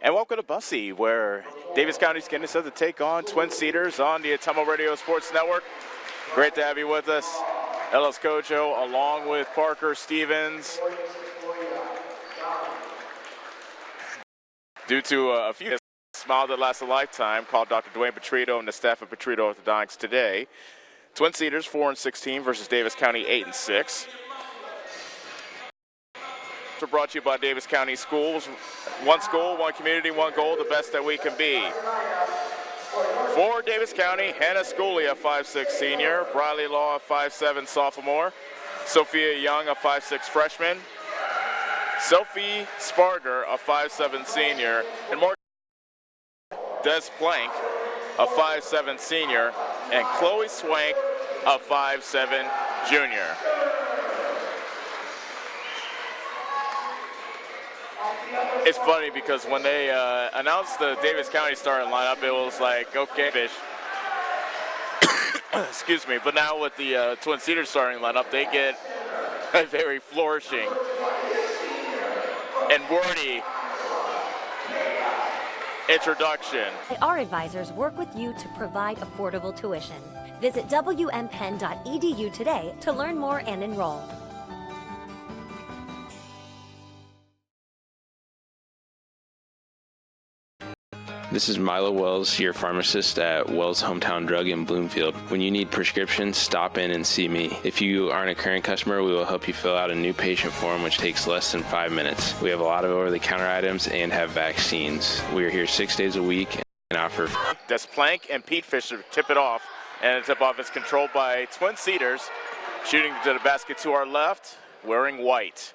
And welcome to Bussy, where Davis County's getting set to take on Twin Cedars on the Atomo Radio Sports Network. Great to have you with us. Ellis Kojo, along with Parker Stevens. Due to a few smile that lasts a lifetime, called Dr. Dwayne Petrito and the staff of Petrito Orthodontics today. Twin Cedars 4-16 versus Davis County 8-6. We're brought to you by Davis County Schools. One school, one community, one goal, the best that we can be. For Davis County, Hannah Schooley, a 5'6" senior, Briley Law, a 5'7" sophomore, Sophia Young, a 5'6" freshman, Sophie Sparger, a 5'7" senior, and Morgan Des Plank, a 5'7" senior, and Chloe Swank, a 5'7" junior. It's funny because when they announced the Davis County starting lineup, it was like, okay, fish. Excuse me. But now with the Twin Cedars starting lineup, they get a very flourishing and wordy introduction. Our advisors work with you to provide affordable tuition. Visit wmpenn.edu today to learn more and enroll. This is Milo Wells, your pharmacist at Wells Hometown Drug in Bloomfield. When you need prescriptions, stop in and see me. If you aren't a current customer, we will help you fill out a new patient form, which takes less than 5 minutes. We have a lot of over-the-counter items and have vaccines. We are here 6 days a week and offer. Des Plank and Pete Fisher tip it off, and the tip-off is controlled by Twin Cedars, shooting to the basket to our left, wearing white.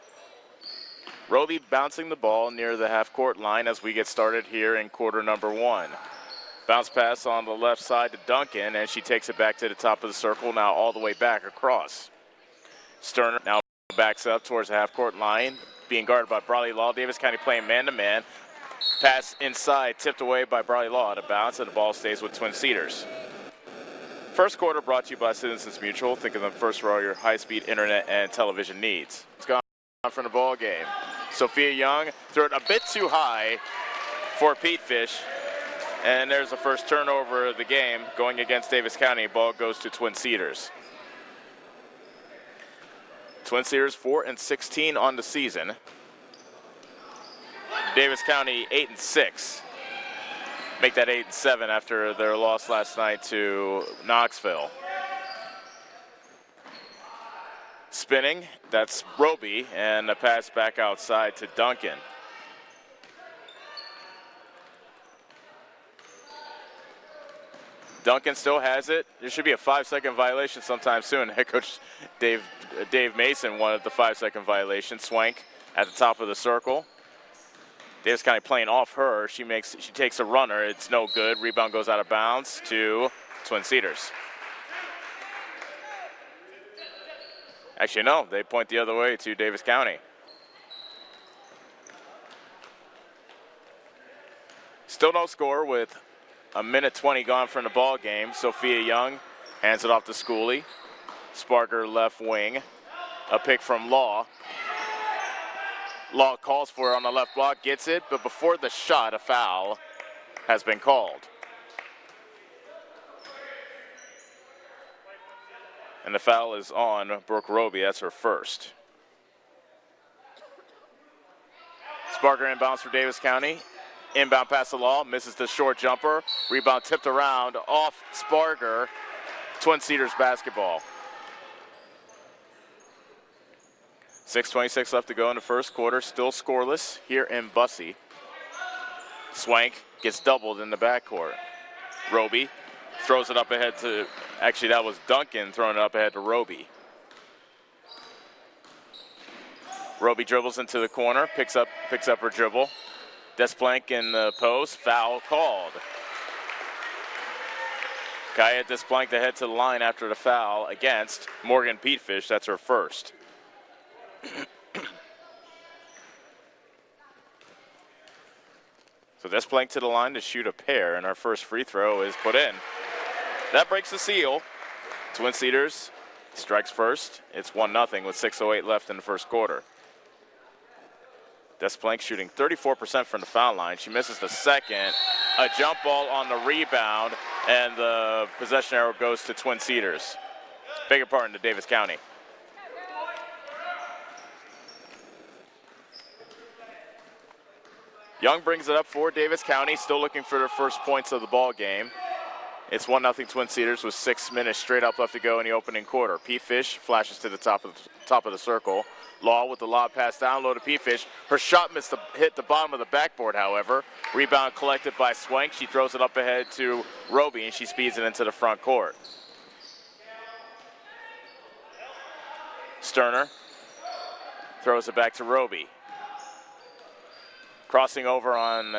Roby bouncing the ball near the half-court line as we get started here in quarter number one. Bounce pass on the left side to Duncan, and she takes it back to the top of the circle, now all the way back across. Sterner now backs up towards the half-court line, being guarded by Briley Law. Davis County playing man-to-man. Pass inside, tipped away by Briley Law out of bounds, and the ball stays with Twin Cedars. First quarter brought to you by Citizens Mutual. Think of them first for all your high-speed internet and television needs. It's gone from the ball game. Sophia Young threw it a bit too high for Pete Fish, and there's the first turnover of the game going against Davis County. Ball goes to Twin Cedars. Twin Cedars 4-16 on the season. Davis County 8-6. Make that 8-7 after their loss last night to Knoxville. Spinning, that's Roby, and a pass back outside to Duncan. Duncan still has it. There should be a 5-second violation sometime soon. Head coach Dave Mason wanted the 5-second violation. Swank at the top of the circle. Davis County playing off her. She takes a runner. It's no good. Rebound goes out of bounds to Twin Cedars. Actually, no, they point the other way to Davis County. Still no score with a minute 20 gone from the ball game. Sophia Young hands it off to Schooley. Sparger left wing. A pick from Law. Law calls for it on the left block, gets it, but before the shot, a foul has been called. And the foul is on Brooke Roby. That's her first. Sparger inbounds for Davis County. Inbound pass to Law, misses the short jumper. Rebound tipped around off Sparger. Twin Cedars basketball. 6:26 left to go in the first quarter. Still scoreless here in Bussy. Swank gets doubled in the backcourt. Roby throws it up ahead to, actually that was Duncan throwing it up ahead to Roby. Roby dribbles into the corner, picks up her dribble. Desplank in the post, foul called. Kaya Desplank to head to the line after the foul against Morgan Petefish. That's her first. So Desplank to the line to shoot a pair, and our first free throw is put in. That breaks the seal. Twin Cedars strikes first. It's 1-0 with 6:08 left in the first quarter. Desplank shooting 34% from the foul line. She misses the second. A jump ball on the rebound, and the possession arrow goes to Twin Cedars. Beg your pardon, to Davis County. Young brings it up for Davis County, still looking for their first points of the ball game. It's 1-0 Twin Cedars with 6 minutes straight up left to go in the opening quarter. P-Fish flashes to the top of the circle. Law with the lob pass down low to P-Fish. Her shot hit the bottom of the backboard, however. Rebound collected by Swank. She throws it up ahead to Roby, and she speeds it into the front court. Sterner throws it back to Roby. Crossing over on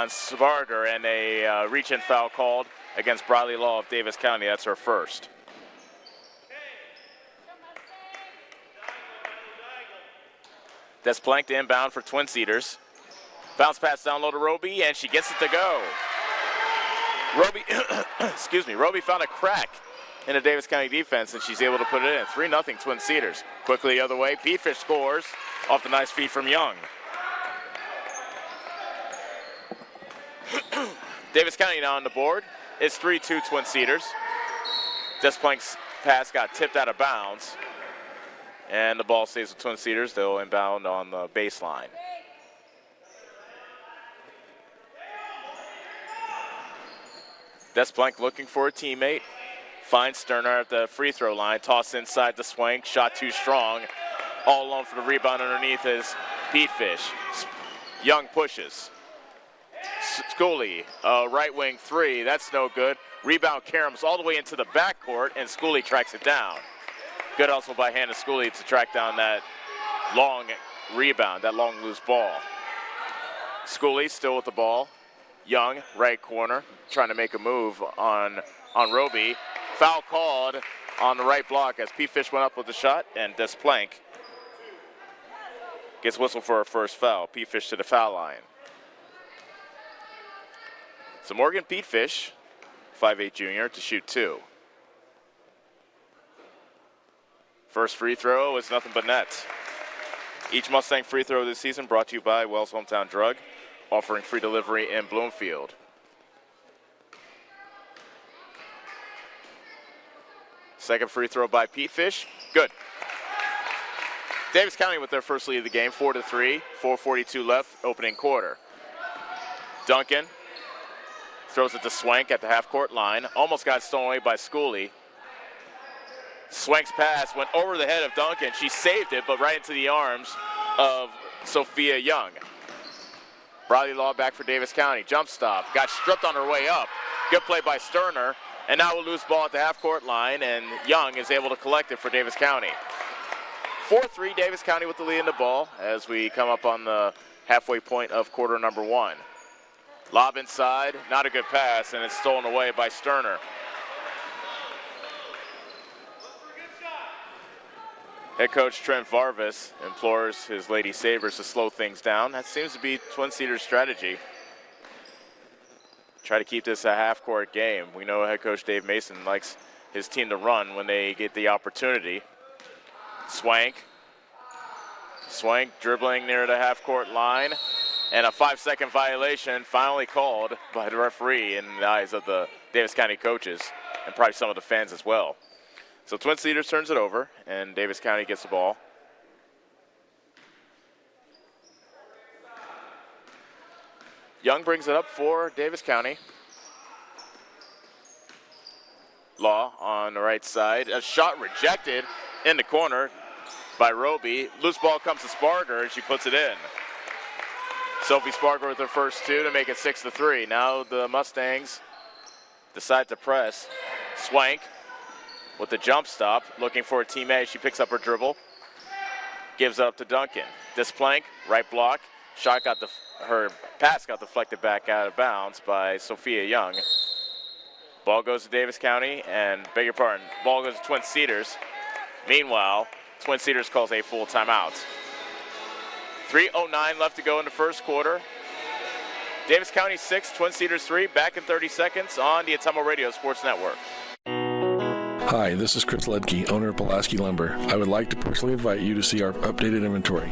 Sparger, and a reach-in foul called against Briley Law of Davis County. That's her first. Desplank to inbound for Twin Cedars. Bounce pass down low to Roby, and she gets it to go. Roby, Roby found a crack in the Davis County defense, and she's able to put it in. 3-0 Twin Cedars. Quickly the other way, P-Fish scores off the nice feed from Young. Davis County now on the board. It's 3-2 Twin Cedars. Desplank's pass got tipped out of bounds, and the ball stays with Twin Cedars. They'll inbound on the baseline. Desplank looking for a teammate. Finds Sterner at the free throw line. Toss inside to Swank. Shot too strong. All alone for the rebound underneath is P-Fish. Young pushes. Schooley, right wing three, that's no good. Rebound caroms all the way into the backcourt, and Schooley tracks it down. Good hustle by Hannah Schooley to track down that long rebound, that long loose ball. Schooley still with the ball. Young, right corner, trying to make a move on Roby. Foul called on the right block as P-Fish went up with the shot, and Desplank gets whistled for her first foul. P-Fish to the foul line. So Morgan P-Fish, 5'8" junior, to shoot 2. First free throw is nothing but net. Each Mustang free throw this season brought to you by Wells Hometown Drug, offering free delivery in Bloomfield. Second free throw by P-Fish, good. Davis County with their first lead of the game, 4-3, 4:42 left, opening quarter. Duncan throws it to Swank at the half-court line. Almost got stolen away by Schooley. Swank's pass went over the head of Duncan. She saved it, but right into the arms of Sophia Young. Briley Law back for Davis County. Jump stop. Got stripped on her way up. Good play by Sterner. And now a loose ball at the half-court line, and Young is able to collect it for Davis County. 4-3, Davis County with the lead in the ball as we come up on the halfway point of quarter number 1. Lob inside, not a good pass, and it's stolen away by Sterner. Head coach Trent Varvis implores his Lady Sabres to slow things down. That seems to be Twin Cedars' strategy. Try to keep this a half-court game. We know head coach Dave Mason likes his team to run when they get the opportunity. Swank dribbling near the half-court line. And a 5-second violation finally called by the referee in the eyes of the Davis County coaches and probably some of the fans as well. So Twin Cedars turns it over, and Davis County gets the ball. Young brings it up for Davis County. Law on the right side. A shot rejected in the corner by Roby. Loose ball comes to Sparger, and she puts it in. Sophie Sparger with her first 2 to make it 6-3. Now the Mustangs decide to press. Swank with the jump stop, looking for a teammate. She picks up her dribble, gives it up to Duncan. Desplank, right block. Her pass got deflected back out of bounds by Sophia Young. Ball goes to Davis County, and beg your pardon, ball goes to Twin Cedars. Meanwhile, Twin Cedars calls a full timeout. 3:09 left to go in the first quarter. Davis County 6, Twin Cedars 3, back in 30 seconds on the Atomo Radio Sports Network. Hi, this is Chris Ledke, owner of Pulaski Lumber. I would like to personally invite you to see our updated inventory.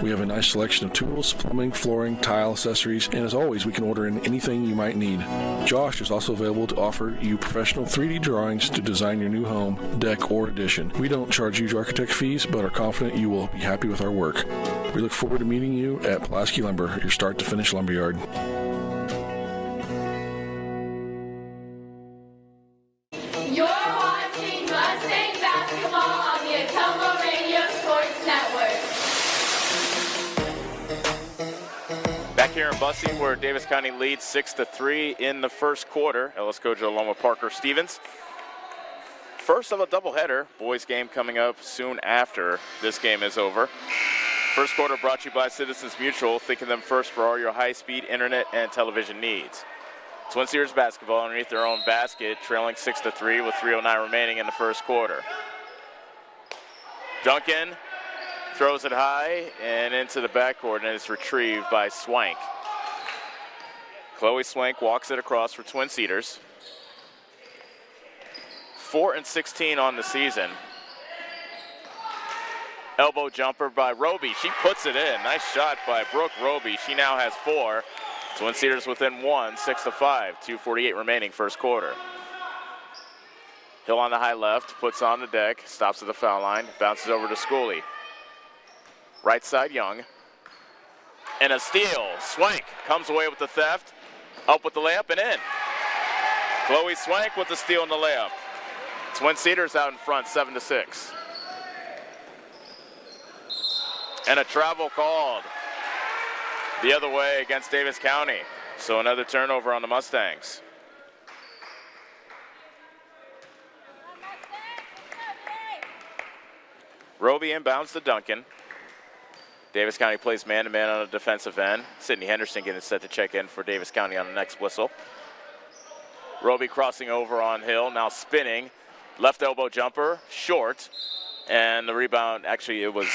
We have a nice selection of tools, plumbing, flooring, tile, accessories, and as always, we can order in anything you might need. Josh is also available to offer you professional 3D drawings to design your new home, deck, or addition. We don't charge huge architect fees, but are confident you will be happy with our work. We look forward to meeting you at Pulaski Lumber, your start-to-finish lumberyard. You're watching Mustang basketball on the Atomo Radio Sports Network. Back here in Bussy, where Davis County leads 6-3 in the first quarter. Let's go to along with Parker Stevens. First of a doubleheader, boys game coming up soon after this game is over. First quarter brought to you by Citizens Mutual, thinking them first for all your high-speed internet and television needs. Twin Cedars basketball underneath their own basket, trailing 6-3 with 3:09 remaining in the first quarter. Duncan throws it high and into the backcourt, and it's retrieved by Swank. Chloe Swank walks it across for Twin Cedars. 4-16 on the season. Elbow jumper by Roby. She puts it in. Nice shot by Brooke Roby. She now has 4. Twin Cedars within 1, 6-5. 2:48 remaining first quarter. Hill on the high left, puts on the deck, stops at the foul line, bounces over to Schooley. Right side, Young. And a steal. Swank comes away with the theft. Up with the layup and in. Chloe Swank with the steal and the layup. Twin Cedars out in front, 7-6. And a travel called the other way against Davis County. So another turnover on the Mustangs. Roby inbounds to Duncan. Davis County plays man-to-man on the defensive end. Sydney Henderson getting set to check in for Davis County on the next whistle. Roby crossing over on Hill, now spinning. Left elbow jumper, short. And the rebound, actually it was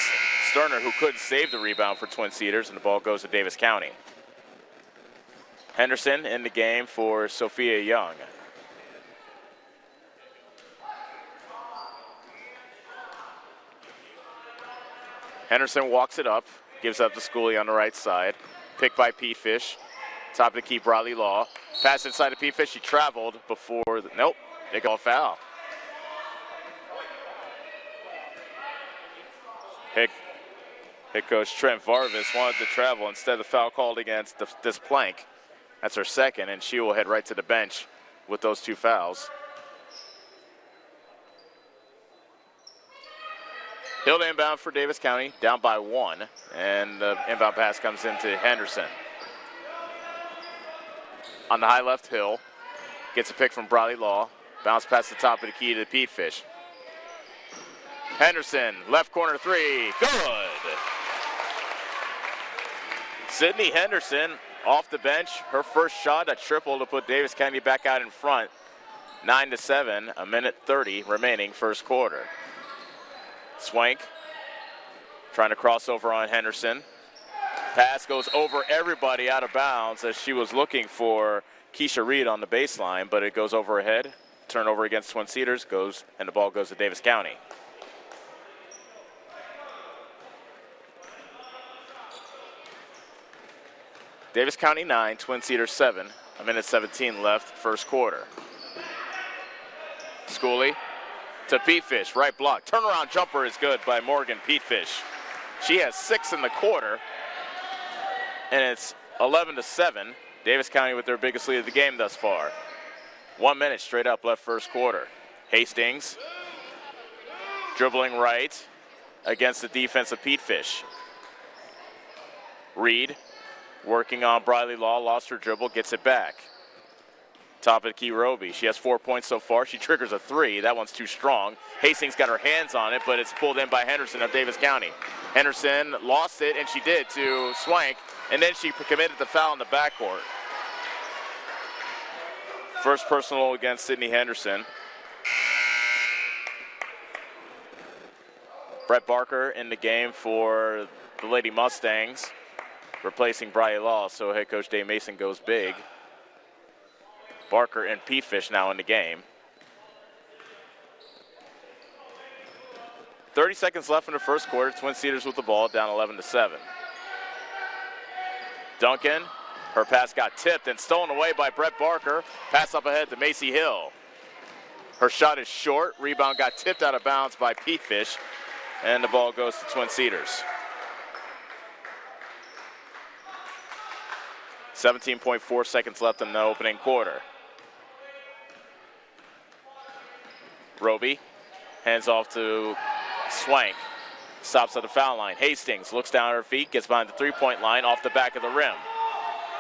Sterner who couldn't save the rebound for Twin Cedars, and the ball goes to Davis County. Henderson in the game for Sophia Young. Henderson walks it up, gives up to Schooley on the right side. Picked by Pete Fish. Top of the key, Bradley Law. Pass inside of Pete Fish. He traveled before. Nope, they call foul. Head coach Trent Varvis wanted to travel. Instead, the foul called against this Plank. That's her second, and she will head right to the bench with those 2 fouls. Hill inbound for Davis County, down by 1, and the inbound pass comes into Henderson. On the high left, Hill gets a pick from Bradley Law. Bounce past the top of the key to Pete Fish. Henderson, left corner 3, good. Sydney Henderson off the bench, her first shot, a triple to put Davis County back out in front. 9-7, a minute 30 remaining first quarter. Swank trying to cross over on Henderson. Pass goes over everybody out of bounds as she was looking for Keisha Reed on the baseline, but it goes over her head. Turnover against Twin Cedars goes, and the ball goes to Davis County. Davis County 9, Twin Cedars 7. A minute 17 left, first quarter. Schooley to Pete Fish, right block. Turnaround jumper is good by Morgan Pete Fish. She has 6 in the quarter, and it's 11-7. Davis County with their biggest lead of the game thus far. 1 minute straight up left first quarter. Hastings dribbling right against the defense of Pete Fish. Reed working on Bradley Law, lost her dribble, gets it back. Top of the key, Roby. She has 4 points so far. She triggers a 3. That one's too strong. Hastings got her hands on it, but it's pulled in by Henderson of Davis County. Henderson lost it, and she did to Swank, and then she committed the foul in the backcourt. First personal against Sydney Henderson. Brett Barker in the game for the Lady Mustangs, replacing Bradley Law, so head coach Dave Mason goes big. Barker and Pete Fish now in the game. 30 seconds left in the first quarter. Twin Cedars with the ball, down 11-7. Duncan, her pass got tipped and stolen away by Brett Barker. Pass up ahead to Macy Hill. Her shot is short. Rebound got tipped out of bounds by Pete Fish, and the ball goes to Twin Cedars. 17.4 seconds left in the opening quarter. Roby hands off to Swank. Stops at the foul line. Hastings looks down at her feet, gets behind the three-point line off the back of the rim.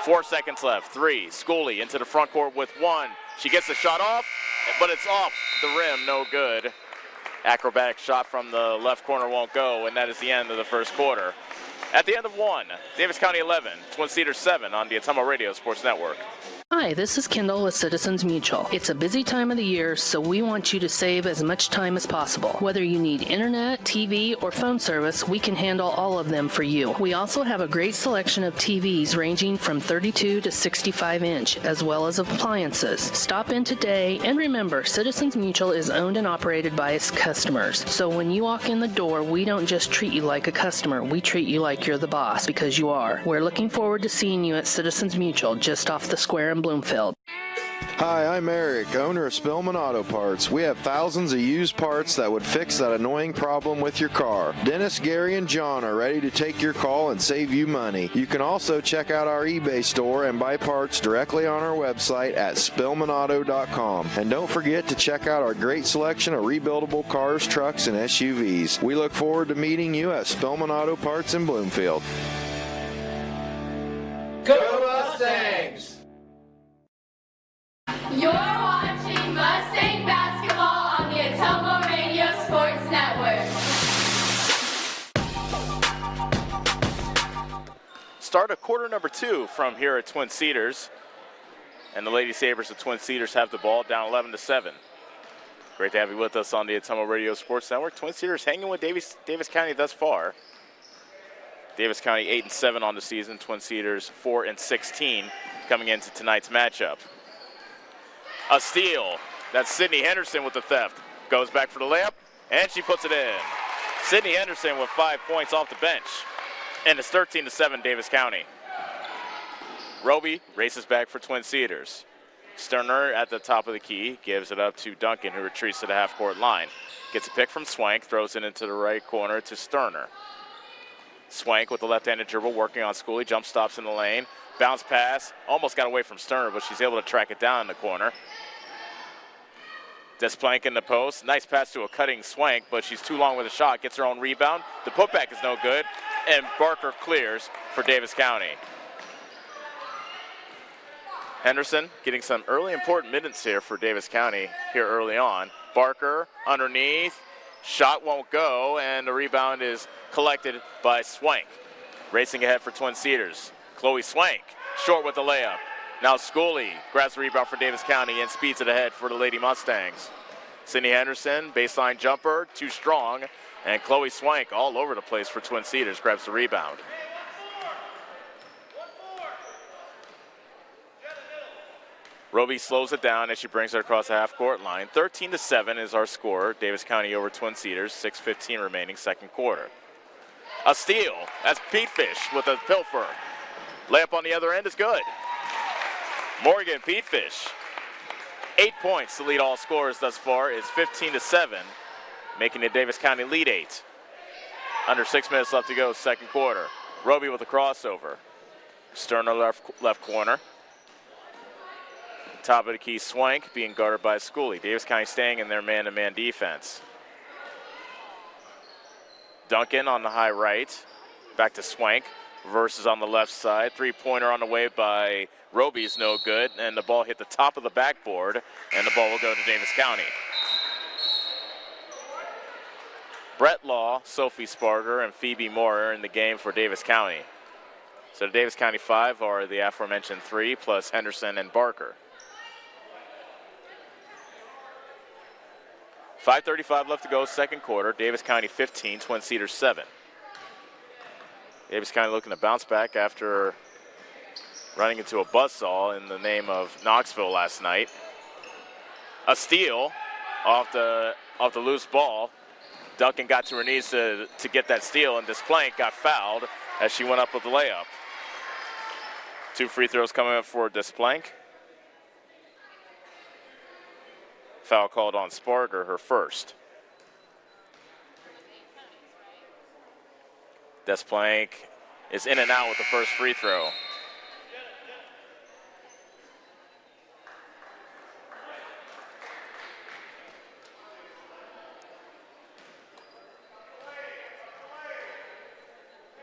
4 seconds left. 3. Schooley into the front court with 1. She gets the shot off, but it's off the rim. No good. Acrobatic shot from the left corner won't go, and that is the end of the first quarter. At the end of 1, Davis County 11, Twin Cedars 7 on the Atomo Radio Sports Network. Hi, this is Kendall with Citizens Mutual. It's a busy time of the year, so we want you to save as much time as possible. Whether you need internet, TV, or phone service, we can handle all of them for you. We also have a great selection of TVs ranging from 32 to 65 inch, as well as appliances. Stop in today, and remember, Citizens Mutual is owned and operated by its customers. So when you walk in the door, we don't just treat you like a customer, we treat you like you're the boss, because you are. We're looking forward to seeing you at Citizens Mutual, just off the square in Bloomfield. Hi, I'm Eric, owner of Spillman Auto Parts. We have thousands of used parts that would fix that annoying problem with your car. Dennis, Gary, and John are ready to take your call and save you money. You can also check out our eBay store and buy parts directly on our website at spillmanauto.com. And don't forget to check out our great selection of rebuildable cars, trucks, and SUVs. We look forward to meeting you at Spillman Auto Parts in Bloomfield. Go Mustangs! You're watching Mustang basketball on the Atomo Radio Sports Network. Start of quarter number 2 from here at Twin Cedars. And the Lady Sabres of Twin Cedars have the ball, down 11-7. Great to have you with us on the Atomo Radio Sports Network. Twin Cedars hanging with Davis County thus far. Davis County 8-7 on the season. Twin Cedars 4-16 coming into tonight's matchup. A steal. That's Sydney Henderson with the theft. Goes back for the layup, and she puts it in. Sydney Henderson with 5 points off the bench. And it's 13-7 Davis County. Roby races back for Twin Cedars. Sterner at the top of the key gives it up to Duncan, who retreats to the half-court line. Gets a pick from Swank, throws it into the right corner to Sterner. Swank with the left-handed dribble working on Schooley. Jump stops in the lane. Bounce pass. Almost got away from Sterner, but she's able to track it down in the corner. Desplank in the post. Nice pass to a cutting Swank, but she's too long with a shot. Gets her own rebound. The putback is no good, and Barker clears for Davis County. Henderson getting some early important minutes here for Davis County here early on. Barker underneath. Shot won't go, and the rebound is collected by Swank. Racing ahead for Twin Cedars. Chloe Swank, short with the layup. Now Schooley grabs the rebound for Davis County and speeds it ahead for the Lady Mustangs. Sydney Henderson, baseline jumper, too strong. And Chloe Swank all over the place for Twin Cedars, grabs the rebound. Roby slows it down as she brings it across the half-court line. 13-7 is our score. Davis County over Twin Cedars, 6:15 remaining second quarter. A steal. That's Pete Fish with a pilfer. Layup on the other end is good. Morgan Pete Fish, 8 points to lead all scorers thus far. It's 15-7, making the Davis County lead 8. Under 6 minutes left to go, second quarter. Roby with a crossover. Sterner left corner. Top of the key, Swank being guarded by Schooley. Davis County staying in their man-to-man defense. Duncan on the high right. Back to Swank. Versus on the left side. Three-pointer on the way by Roby is no good. And the ball hit the top of the backboard. And the ball will go to Davis County. Brett Law, Sophie Sparger, and Phoebe Moore are in the game for Davis County. So the Davis County 5 are the aforementioned 3 plus Henderson and Barker. 5:35 left to go, second quarter. Davis County 15, Twin Cedars 7. Davis County looking to bounce back after running into a buzzsaw in the name of Knoxville last night. A steal off the loose ball. Duncan got to her knees to get that steal, and Desplank got fouled as she went up with the layup. 2 free throws coming up for Desplank. Foul called on Sparger, her first. Desplank is in and out with the first free throw.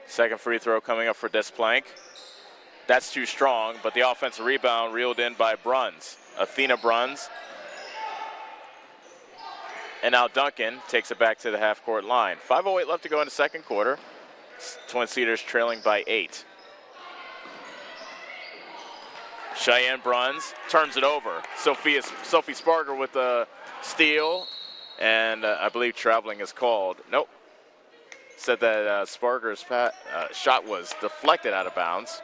Second free throw coming up for Desplank. That's too strong, but the offensive rebound reeled in by Bruns. Athena Bruns. And now Duncan takes it back to the half-court line. 5:08 left to go in the second quarter. Twin Cedars trailing by 8. Cheyenne Bruns turns it over. Sophie Sparger with the steal, and I believe traveling is called. Nope. Said that Sparger's shot was deflected out of bounds,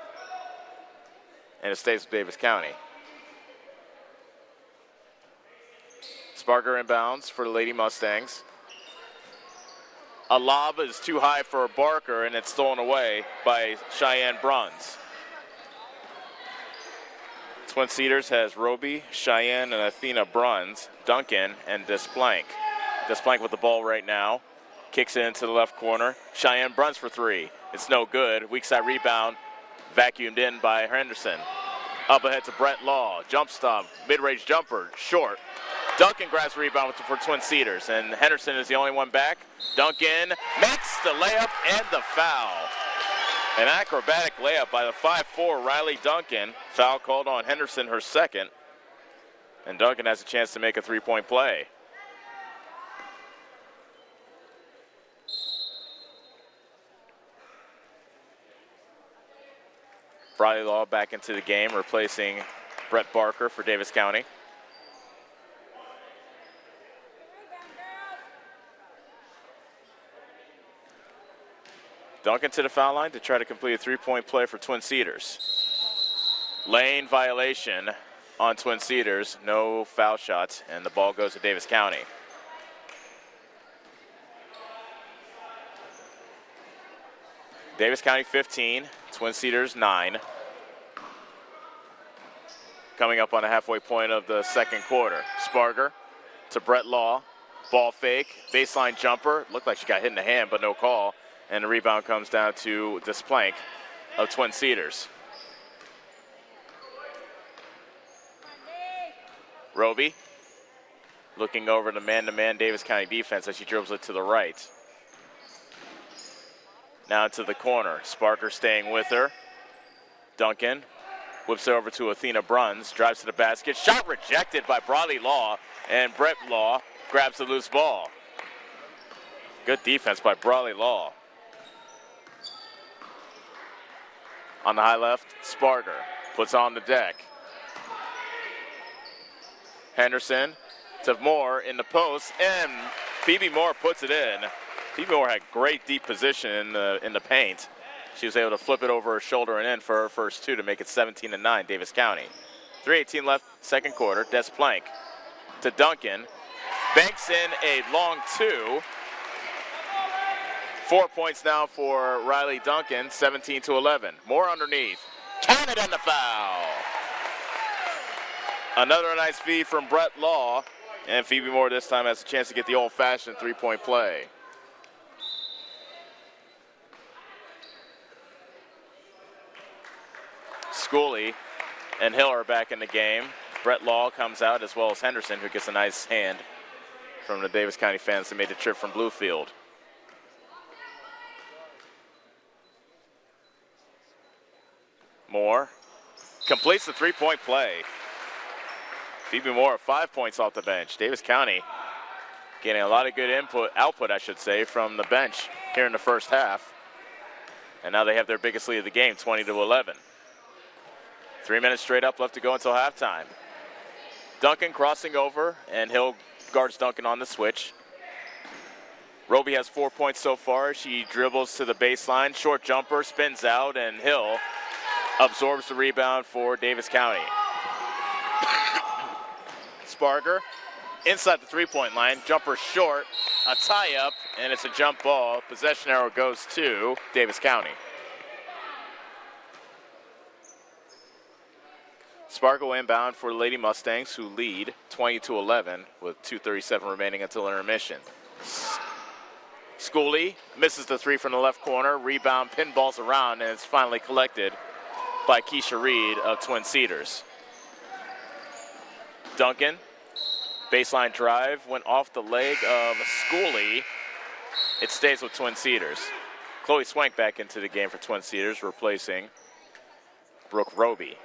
and it stays with Davis County. Sparger inbounds for the Lady Mustangs. A lob is too high for Barker, and it's stolen away by Cheyenne Bruns. Twin Cedars has Roby, Cheyenne, and Athena Bruns, Duncan, and Desplank. Desplank with the ball right now. Kicks it into the left corner. Cheyenne Bruns for 3. It's no good. Weak side rebound. Vacuumed in by Henderson. Up ahead to Brett Law. Jump stop. Mid-range jumper. Short. Duncan grabs the rebound for Twin Cedars, and Henderson is the only one back. Duncan makes the layup and the foul. An acrobatic layup by the 5'4" Riley Duncan. Foul called on Henderson, her second. And Duncan has a chance to make a 3-point play. Briley Law back into the game, replacing Brett Barker for Davis County. Duncan to the foul line to try to complete a 3-point play for Twin Cedars. Lane violation on Twin Cedars. No foul shots, and the ball goes to Davis County. Davis County 15, Twin Cedars 9. Coming up on the halfway point of the second quarter. Sparger to Brett Law. Ball fake, baseline jumper. Looked like she got hit in the hand, but no call. And the rebound comes down to Desplank of Twin Cedars. Roby looking over the man-to-man Davis County defense as she dribbles it to the right. Now to the corner. Sparker staying with her. Duncan whips it over to Athena Bruns. Drives to the basket. Shot rejected by Briley Law. And Brett Law grabs the loose ball. Good defense by Briley Law. On the high left, Sparger puts on the deck. Henderson to Moore in the post, and Phoebe Moore puts it in. Phoebe Moore had great deep position in the paint. She was able to flip it over her shoulder and in for her first 2 to make it 17-9, Davis County. 3:18 left, second quarter. Desplank to Duncan. Banks in a long 2. 4 points now for Riley Duncan, 17-11. Moore underneath. Counted and the foul. Another nice feed from Brett Law. And Phoebe Moore this time has a chance to get the old-fashioned 3-point play. Schooley and Hill are back in the game. Brett Law comes out as well as Henderson, who gets a nice hand from the Davis County fans that made the trip from Bluefield. Moore completes the 3-point play. Phoebe Moore 5 points off the bench. Davis County getting a lot of good output, I should say, from the bench here in the first half. And now they have their biggest lead of the game, 20-11. 3 minutes straight up left to go until halftime. Duncan crossing over, and Hill guards Duncan on the switch. Roby has 4 points so far. She dribbles to the baseline, short jumper, spins out, and Hill absorbs the rebound for Davis County. Sparger inside the 3-point line, jumper short, a tie-up, and it's a jump ball. Possession arrow goes to Davis County. Spargo inbound for the Lady Mustangs, who lead 20-11 with 2:37 remaining until intermission. Schooley misses the three from the left corner. Rebound pinballs around, and it's finally collected by Keisha Reed of Twin Cedars. Duncan, baseline drive, went off the leg of Schooley. It stays with Twin Cedars. Chloe Swank back into the game for Twin Cedars, replacing Brooke Roby.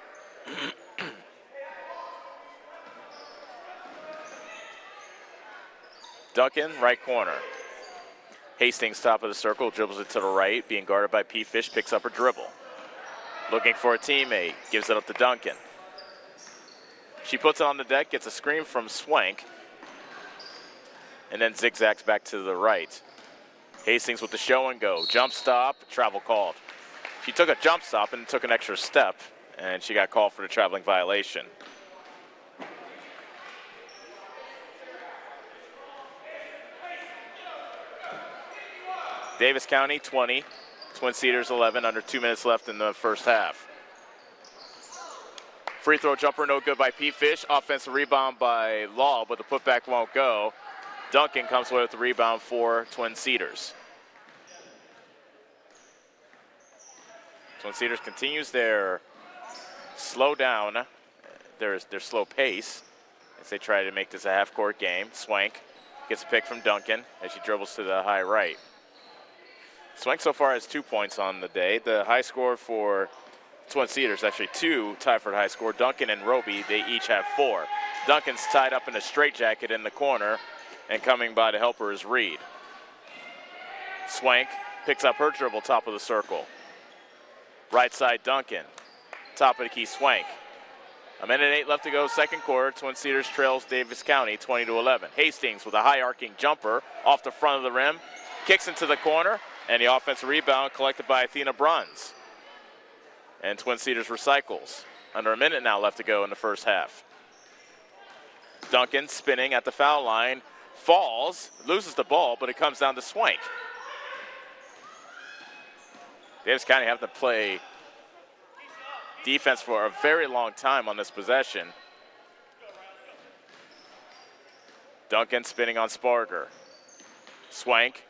Duncan, right corner. Hastings, top of the circle, dribbles it to the right, being guarded by P. Fish, picks up her dribble. Looking for a teammate, gives it up to Duncan. She puts it on the deck, gets a screen from Swank, and then zigzags back to the right. Hastings with the show and go. Jump stop, travel called. She took a jump stop and took an extra step, and she got called for the traveling violation. Davis County 20, Twin Cedars 11, under 2 minutes left in the first half. Free throw jumper no good by P. Fish. Offensive rebound by Law, but the putback won't go. Duncan comes away with the rebound for Twin Cedars. Twin Cedars continues their slow down, their slow pace as they try to make this a half-court game. Swank gets a pick from Duncan as she dribbles to the high right. Swank so far has 2 points on the day. The high score for Twin Cedars, actually two tied for the high score. Duncan and Roby, they each have 4. Duncan's tied up in a straitjacket in the corner, and coming by to help her is Reed. Swank picks up her dribble, top of the circle. Right side Duncan, top of the key Swank. 1:08 left to go, second quarter. Twin Cedars trails Davis County 20-11. Hastings with a high arcing jumper off the front of the rim, kicks into the corner, and the offensive rebound collected by Athena Bruns. And Twin Cedars recycles. Under a minute now left to go in the first half. Duncan spinning at the foul line, falls, loses the ball, but it comes down to Swank. Davis County having to play defense for a very long time on this possession. Duncan spinning on Sparger. Swank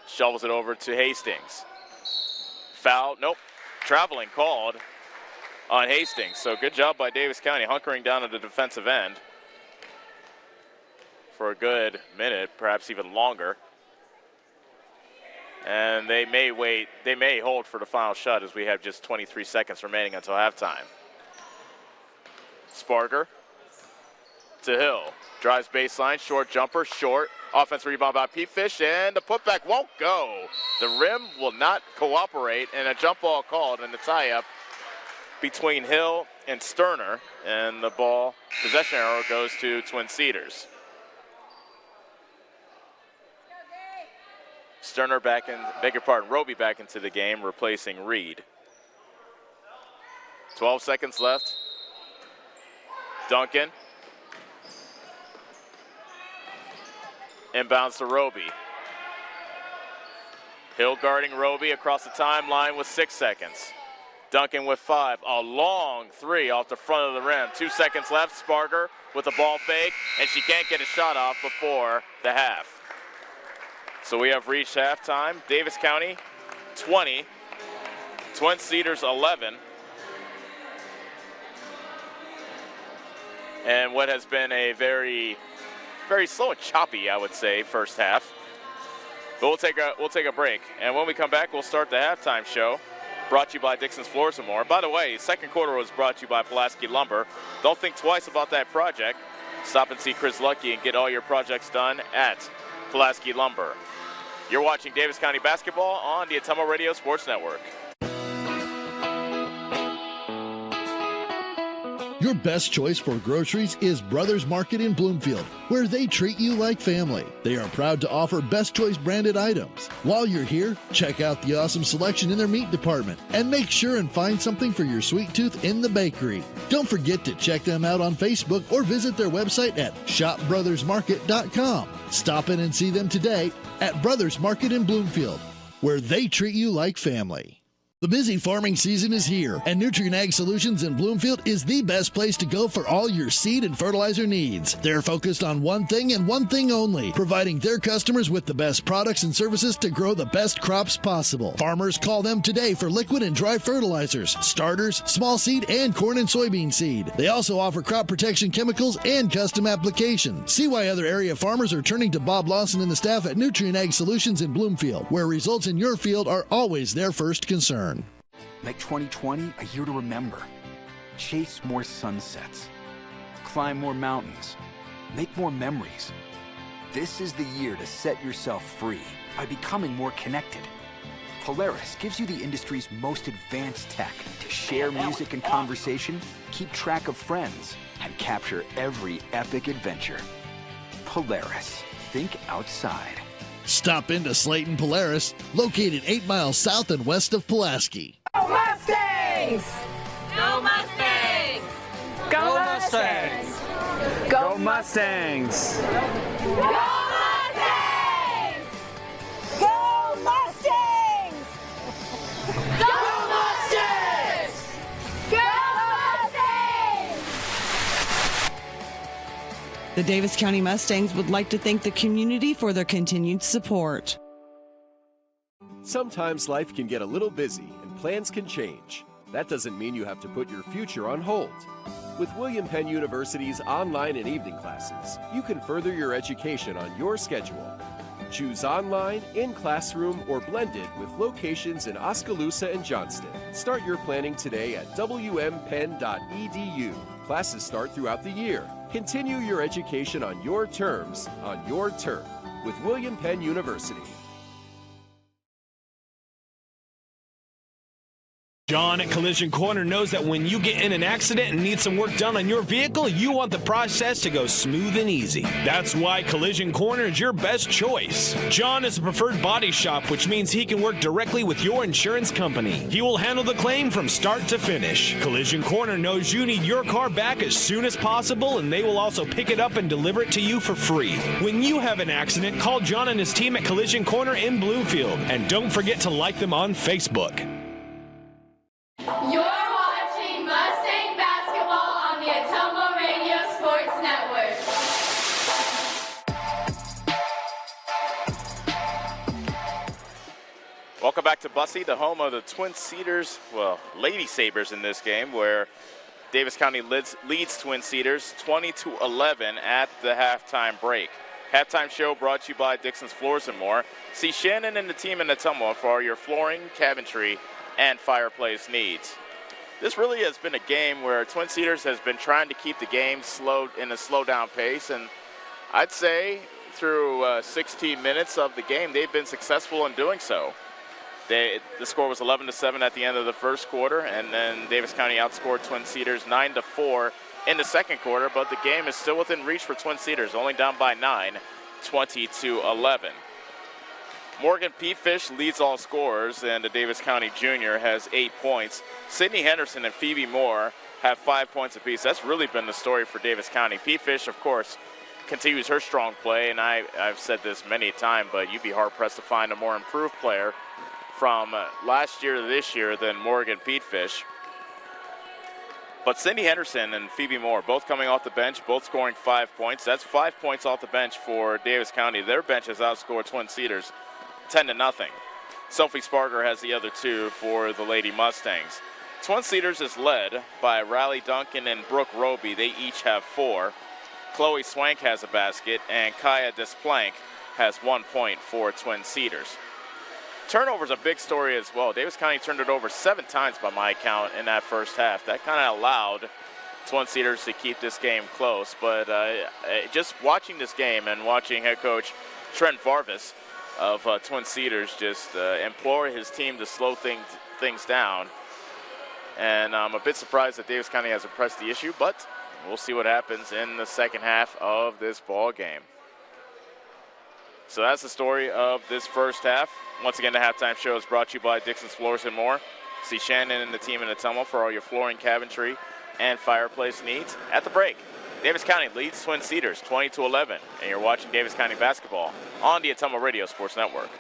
shovels it over to Hastings. Foul, nope, traveling called on Hastings. So good job by Davis County hunkering down at the defensive end for a good minute, perhaps even longer. And they may hold for the final shot as we have just 23 seconds remaining until halftime. Sparger to Hill, drives baseline, short jumper, short. Offensive rebound by Pete Fish, and the putback won't go. The rim will not cooperate, and a jump ball called, and the tie-up between Hill and Sterner, and the ball, possession arrow goes to Twin Cedars. Sterner back in, beg your pardon, Roby back into the game, replacing Reed. 12 seconds left. Duncan. Inbounds to Roby. Hill guarding Roby across the timeline with 6 seconds. Duncan with 5. A long three off the front of the rim. 2 seconds left. Sparger with a ball fake, and she can't get a shot off before the half. So we have reached halftime. Davis County 20, Twin Cedars 11. And what has been a very slow and choppy, I would say, first half. But we'll take a break. And when we come back, we'll start the halftime show. Brought to you by Dixon's Floors and More. By the way, second quarter was brought to you by Pulaski Lumber. Don't think twice about that project. Stop and see Chris Lucky and get all your projects done at Pulaski Lumber. You're watching Davis County basketball on the Atomo Radio Sports Network. Your best choice for groceries is Brothers Market in Bloomfield, where they treat you like family. They are proud to offer Best Choice branded items. While you're here, check out the awesome selection in their meat department and make sure and find something for your sweet tooth in the bakery. Don't forget to check them out on Facebook or visit their website at shopbrothersmarket.com. Stop in and see them today at Brothers Market in Bloomfield, where they treat you like family. The busy farming season is here, and Nutrient Ag Solutions in Bloomfield is the best place to go for all your seed and fertilizer needs. They're focused on one thing and one thing only, providing their customers with the best products and services to grow the best crops possible. Farmers call them today for liquid and dry fertilizers, starters, small seed, and corn and soybean seed. They also offer crop protection chemicals and custom applications. See why other area farmers are turning to Bob Lawson and the staff at Nutrient Ag Solutions in Bloomfield, where results in your field are always their first concern. Make 2020 a year to remember. Chase more sunsets. Climb more mountains. Make more memories. This is the year to set yourself free by becoming more connected. Polaris gives you the industry's most advanced tech to share music and conversation, keep track of friends, and capture every epic adventure. Polaris. Think outside. Stop into Slayton Polaris, located 8 miles south and west of Pulaski. Go Mustangs! Go Mustangs! Go Mustangs! Go Mustangs! Go Mustangs! Go Mustangs! Go Mustangs! Go Mustangs! The Davis County Mustangs would like to thank the community for their continued support. Sometimes life can get a little busy and plans can change. That doesn't mean you have to put your future on hold. With William Penn University's online and evening classes, you can further your education on your schedule. Choose online, in-classroom, or blended with locations in Oskaloosa and Johnston. Start your planning today at wmpenn.edu. Classes start throughout the year. Continue your education on your terms, on your turf, with William Penn University. John at Collision Corner knows that when you get in an accident and need some work done on your vehicle, you want the process to go smooth and easy. That's why Collision Corner is your best choice. John is a preferred body shop, which means he can work directly with your insurance company. He will handle the claim from start to finish. Collision Corner knows you need your car back as soon as possible, and they will also pick it up and deliver it to you for free. When you have an accident, call John and his team at Collision Corner in Bloomfield, and don't forget to like them on Facebook. You're watching Mustang basketball on the Atomo Radio Sports Network. Welcome back to Bussey, the home of the Twin Cedars, well, Lady Sabres in this game, where Davis County leads Twin Cedars 20-11 at the halftime break. Halftime show brought to you by Dixon's Floors and More. See Shannon and the team in Atomo for your flooring, cabinetry, and fireplace needs. This really has been a game where Twin Cedars has been trying to keep the game in a slow down pace, and I'd say through 16 minutes of the game they've been successful in doing so. The score was 11-7 at the end of the first quarter, and then Davis County outscored Twin Cedars 9-4 in the second quarter, but the game is still within reach for Twin Cedars, only down by 9, 20-11. Morgan Peatfish leads all scorers, and the Davis County junior has 8 points. Sydney Henderson and Phoebe Moore have 5 points apiece. That's really been the story for Davis County. Peatfish, of course, continues her strong play, and I've said this many times, but you'd be hard-pressed to find a more improved player from last year to this year than Morgan Peatfish. But Cindy Henderson and Phoebe Moore both coming off the bench, both scoring 5 points. That's 5 points off the bench for Davis County. Their bench has outscored Twin Cedars 10-0. Sophie Sparger has the other 2 for the Lady Mustangs. Twin Cedars is led by Riley Duncan and Brooke Roby. They each have 4. Chloe Swank has a basket, and Kaya Desplank has 1 point for Twin Cedars. Turnover's a big story as well. Davis County turned it over 7 times by my count in that first half. That kind of allowed Twin Cedars to keep this game close. But just watching this game and watching head coach Trent Varvis of Twin Cedars just implore his team to slow things down, And I'm a bit surprised that Davis County hasn't pressed the issue, but we'll see what happens in the second half of this ball game. So that's the story of this first half. Once again, the halftime show is brought to you by Dixon's Floors and More. See Shannon and the team in Ottumwa for all your flooring, cabinetry, and fireplace needs. At the break, Davis County leads Twin Cedars 20-11, and you're watching Davis County basketball on the Ottumwa Radio Sports Network.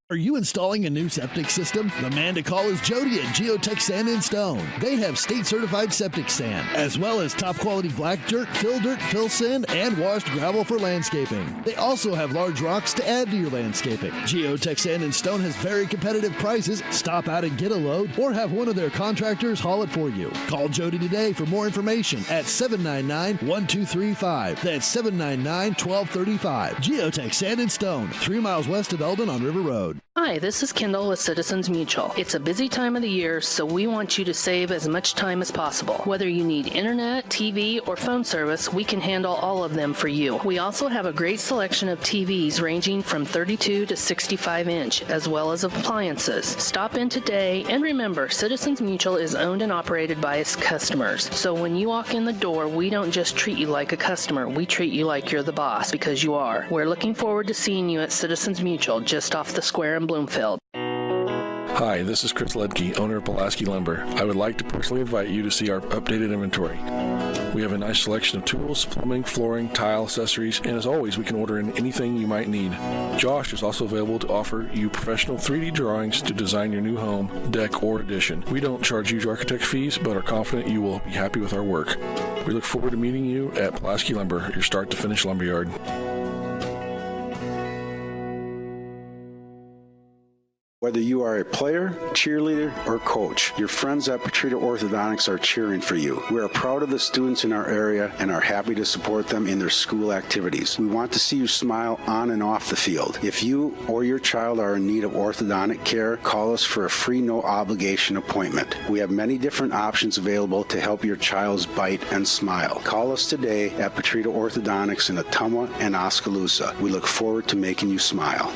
Are you installing a new septic system? The man to call is Jody at Geotech Sand and Stone. They have state-certified septic sand, as well as top-quality black dirt, fill sand, and washed gravel for landscaping. They also have large rocks to add to your landscaping. Geotech Sand and Stone has very competitive prices. Stop out and get a load, or have one of their contractors haul it for you. Call Jody today for more information at 799-1235. That's 799-1235. Geotech Sand and Stone, 3 miles west of Eldon on River Road. Hi, this is Kendall with Citizens Mutual. It's a busy time of the year, so we want you to save as much time as possible. Whether you need internet, TV, or phone service, we can handle all of them for you. We also have a great selection of TVs ranging from 32 to 65 inch, as well as appliances. Stop in today, and remember, Citizens Mutual is owned and operated by its customers. So when you walk in the door, we don't just treat you like a customer, we treat you like you're the boss, because you are. We're looking forward to seeing you at Citizens Mutual, just off the square in Bloomfield. Hi, this is Chris Ledke, owner of Pulaski Lumber. I would like to personally invite you to see our updated inventory. We have a nice selection of tools, plumbing, flooring, tile, accessories, and as always, we can order in anything you might need. Josh is also available to offer you professional 3D drawings to design your new home, deck, or addition. We don't charge huge architect fees, but are confident you will be happy with our work. We look forward to meeting you at Pulaski Lumber, your start-to-finish lumberyard. Whether you are a player, cheerleader, or coach, your friends at Petrita Orthodontics are cheering for you. We are proud of the students in our area and are happy to support them in their school activities. We want to see you smile on and off the field. If you or your child are in need of orthodontic care, call us for a free no-obligation appointment. We have many different options available to help your child's bite and smile. Call us today at Petrita Orthodontics in Ottumwa and Oskaloosa. We look forward to making you smile.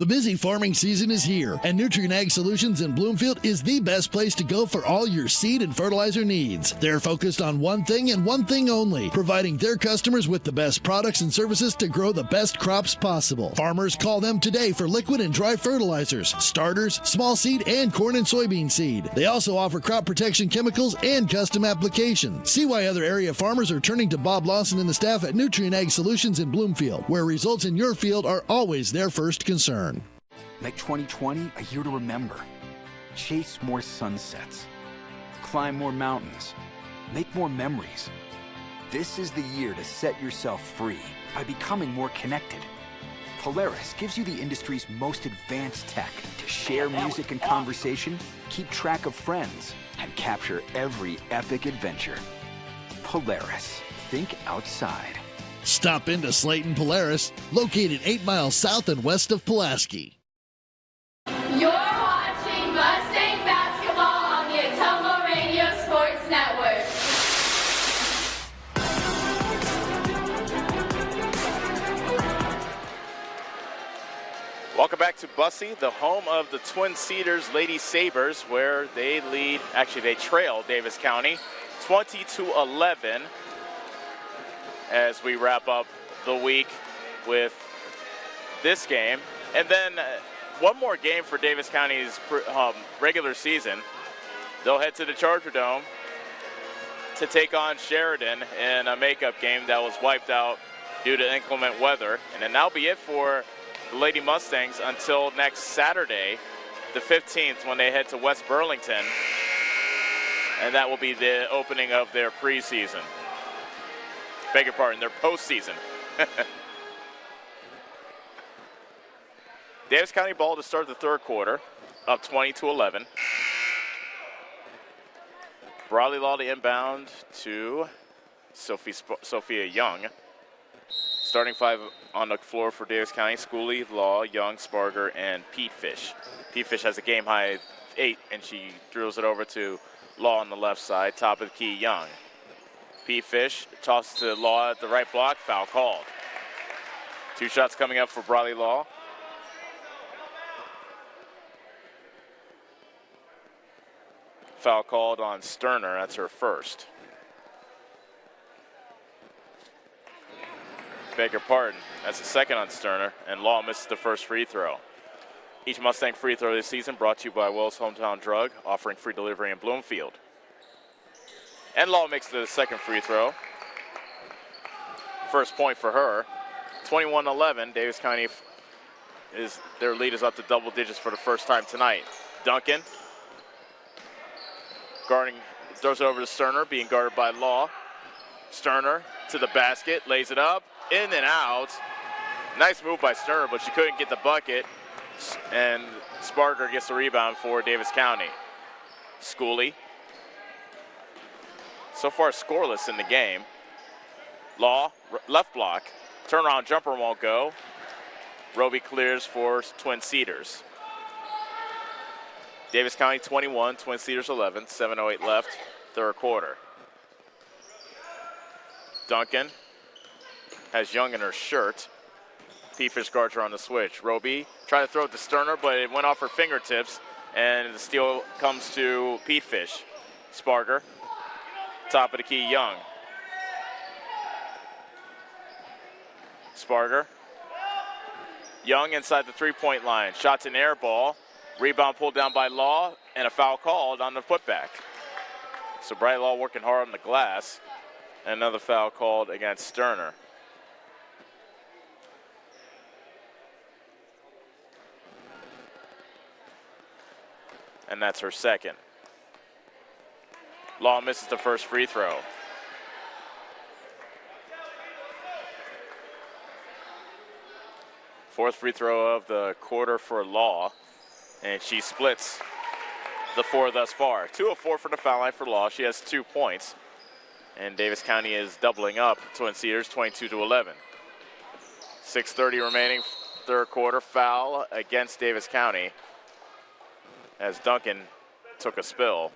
The busy farming season is here, and Nutrient Ag Solutions in Bloomfield is the best place to go for all your seed and fertilizer needs. They're focused on one thing and one thing only, providing their customers with the best products and services to grow the best crops possible. Farmers call them today for liquid and dry fertilizers, starters, small seed, and corn and soybean seed. They also offer crop protection chemicals and custom applications. See why other area farmers are turning to Bob Lawson and the staff at Nutrient Ag Solutions in Bloomfield, where results in your field are always their first concern. Make 2020 a year to remember. Chase more sunsets. Climb more mountains. Make more memories. This is the year to set yourself free by becoming more connected. Polaris gives you the industry's most advanced tech to share music and conversation, keep track of friends, and capture every epic adventure. Polaris. Think outside. Stop into Slayton Polaris, located 8 miles south and west of Pulaski. You're watching Mustang basketball on the Ottumwa Radio Sports Network. Welcome back to Bussey, the home of the Twin Cedars Lady Sabres, where they trail Davis County 20-11 as we wrap up the week with this game. And then one more game for Davis County's regular season. They'll head to the Charger Dome to take on Sheridan in a makeup game that was wiped out due to inclement weather. And then that'll be it for the Lady Mustangs until next Saturday, the 15th, when they head to West Burlington. And that will be the opening of their preseason. Beg your pardon, their postseason. Davis County ball to start the third quarter, up 20-11. Bradley Law to inbound to Sophia Young. Starting five on the floor for Davis County: Schooley, Law, Young, Sparger, and Pete Fish. Pete Fish has a game high 8, and she drills it over to Law on the left side. Top of the key, Young. Pete Fish tosses to Law at the right block. Foul called. 2 shots coming up for Bradley Law. Foul called on Sterner. That's her first. Beg your pardon. That's the second on Sterner, and Law misses the first free throw. Each Mustang free throw this season brought to you by Wells Hometown Drug, offering free delivery in Bloomfield. And Law makes the second free throw. First point for her. 21-11. Davis County their lead is up to double digits for the first time tonight. Duncan guarding, throws it over to Sterner, being guarded by Law. Sterner to the basket, lays it up, in and out. Nice move by Sterner, but she couldn't get the bucket. And Sparger gets the rebound for Davis County. Schooley. So far scoreless in the game. Law, left block. Turnaround jumper won't go. Roby clears for Twin Cedars. Davis County 21, Twin Cedars 11, 7:08 left, third quarter. Duncan has Young in her shirt. Peatfish guards her on the switch. Roby tried to throw it to Sterner, but it went off her fingertips, and the steal comes to Peatfish. Sparger, top of the key, Young. Sparger. Young inside the three-point line. Shots an air ball. Rebound pulled down by Law, and a foul called on the putback. So Bryce Law working hard on the glass. And another foul called against Sterner. And that's her second. Law misses the first free throw. Fourth free throw of the quarter for Law, and she splits the four thus far. 2 of 4 from the foul line for Law. She has 2 points, and Davis County is doubling up. Twin Cedars 22-11. 6:30 remaining, third quarter. Foul against Davis County as Duncan took a spill.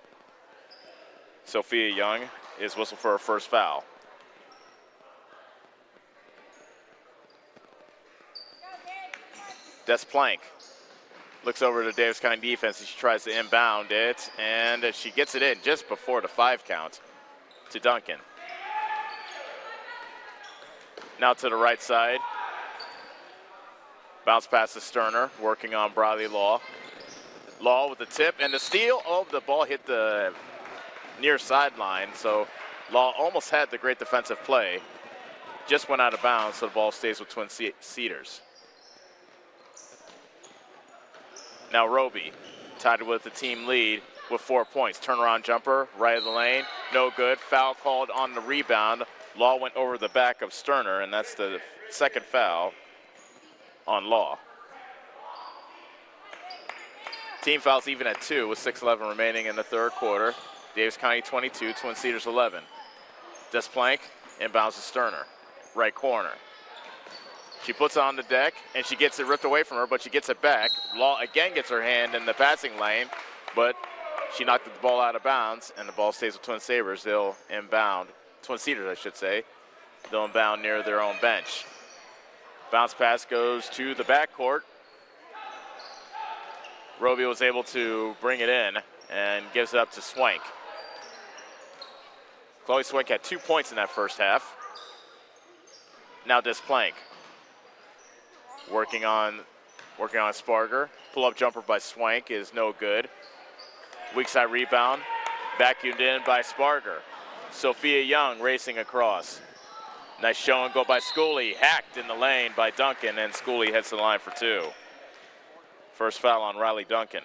Sophia Young is whistled for her first foul. Desplank looks over to Davis County defense and she tries to inbound it, and she gets it in just before the 5 count to Duncan. Now to the right side. Bounce pass to Sterner, working on Bradley Law. Law with the tip and the steal. Oh, the ball hit the near sideline, so Law almost had the great defensive play. Just went out of bounds, so the ball stays with Twin Cedars. Now Roby, tied with the team lead with 4 points. Turnaround jumper, right of the lane, no good. Foul called on the rebound. Law went over the back of Sterner, and that's the second foul on Law. Team fouls even at 2 with 6:11 remaining in the third quarter. Davis County 22, Twin Cedars 11. Desplank inbounds to Sterner, right corner. She puts it on the deck, and she gets it ripped away from her, but she gets it back. Law again gets her hand in the passing lane, but she knocked the ball out of bounds, and the ball stays with Twin Sabres. They'll inbound, Twin Cedars, I should say. They'll inbound near their own bench. Bounce pass goes to the backcourt. Roby was able to bring it in and gives it up to Swank. Chloe Swank had 2 points in that first half. Now Desplank. Working on Sparger. Pull-up jumper by Swank is no good. Weak side rebound. Vacuumed in by Sparger. Sophia Young racing across. Nice show and go by Schooley. Hacked in the lane by Duncan, and Schooley heads to the line for 2. First foul on Riley Duncan.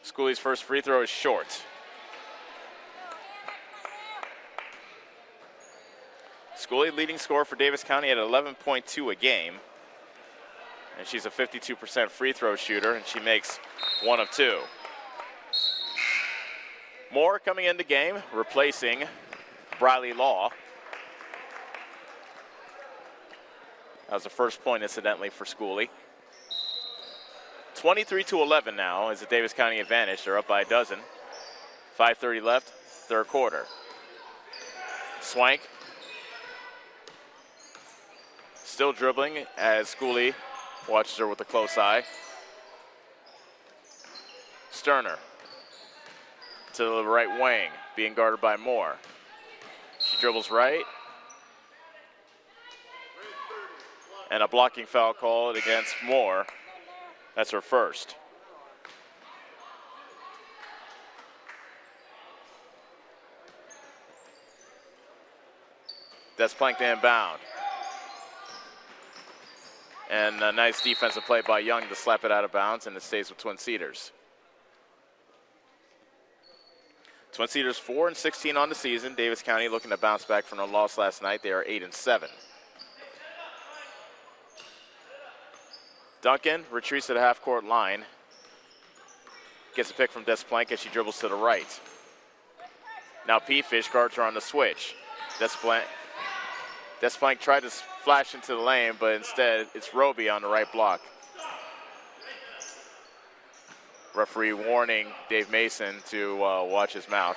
Schooley's first free throw is short. Schooley leading scorer for Davis County at 11.2 a game. And she's a 52% free throw shooter, and she makes 1 of 2. Moore coming into game, replacing Briley Law. That was the first point, incidentally, for Schooley. 23-11 now is the Davis County advantage. They're up by a dozen. 5:30 left, third quarter. Swank still dribbling as Schooley watches her with a close eye. Sterner to the right wing, being guarded by Moore. She dribbles right. And a blocking foul called against Moore. That's her first. Desplank to inbound. And a nice defensive play by Young to slap it out of bounds, and it stays with Twin Cedars. Twin Cedars 4-16 on the season. Davis County looking to bounce back from a loss last night. They are 8-7. Duncan retreats to the half-court line. Gets a pick from Desplank as she dribbles to the right. Now Peatfish guards her on the switch. Desplank tried to flash into the lane, but instead it's Roby on the right block. Referee warning Dave Mason to watch his mouth.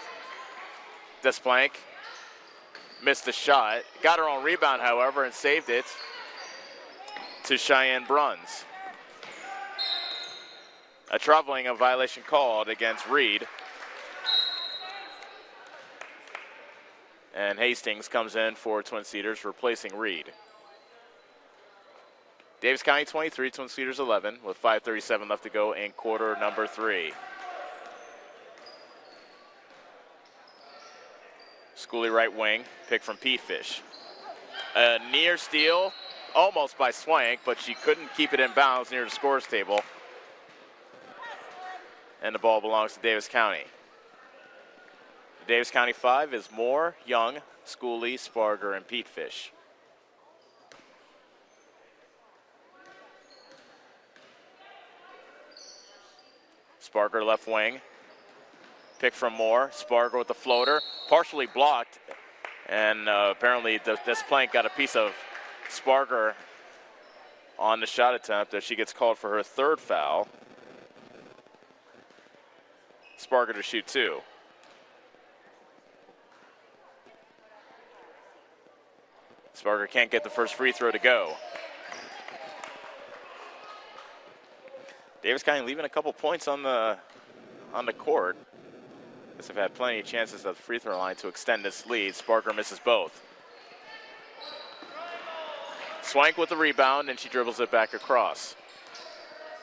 Desplank missed the shot. Got her own rebound, however, and saved it to Cheyenne Bruns. A traveling violation called against Reed. And Hastings comes in for Twin Cedars, replacing Reed. Davis County 23, Twin Cedars 11, with 5:37 left to go in quarter number 3. Schooley right wing, pick from Peatfish. A near steal, almost by Swank, but she couldn't keep it in bounds near the scores table. And the ball belongs to Davis County. The Davis County 5 is Moore, Young, Schooley, Sparger, and Peatfish. Sparger left wing. Pick from Moore. Sparger with the floater. Partially blocked. And apparently Desplank got a piece of Sparger on the shot attempt as she gets called for her third foul. Sparger to shoot 2. Sparger can't get the first free throw to go. Davis County leaving a couple points on the court. Guess they've had plenty of chances at the free throw line to extend this lead. Sparger misses both. Swank with the rebound, and she dribbles it back across.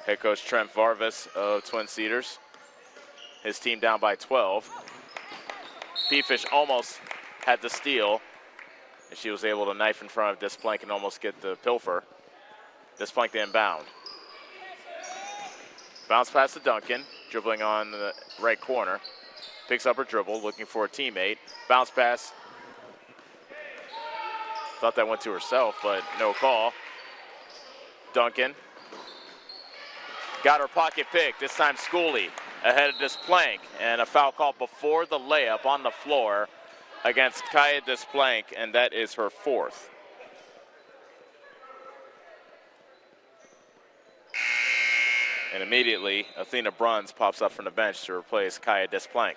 Head coach Trent Varvis of Twin Cedars. His team down by 12. Peatfish almost had the steal, and she was able to knife in front of Desplank and almost get the pilfer. Desplank to inbound. Bounce pass to Duncan, dribbling on the right corner. Picks up her dribble, looking for a teammate. Bounce pass. Thought that went to herself, but no call. Duncan. Got her pocket pick, this time Schooley ahead of Desplank. And a foul call before the layup on the floor against Kaya Desplank, and that is her 4th. And immediately, Athena Bruns pops up from the bench to replace Kaya Desplank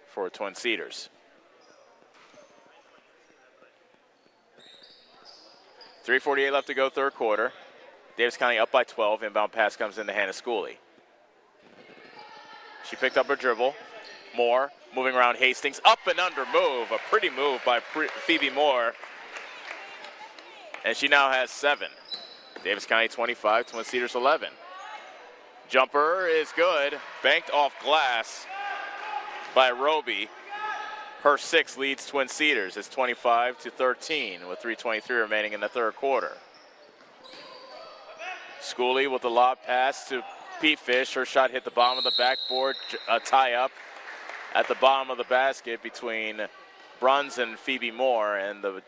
for Twin Cedars. 3:48 left to go, third quarter. Davis County up by 12. Inbound pass comes into Hannah Schooley. She picked up her dribble. Moore moving around Hastings. Up and under move. A pretty move by Phoebe Moore. And she now has 7. Davis County 25, Twin Cedars 11. Jumper is good. Banked off glass by Roby. Her 6 leads Twin Cedars. It's 25-13 with 3:23 remaining in the third quarter. Schooley with the lob pass to Peatfish. Her shot hit the bottom of the backboard. A tie-up at the bottom of the basket between Bruns and Phoebe Moore, and the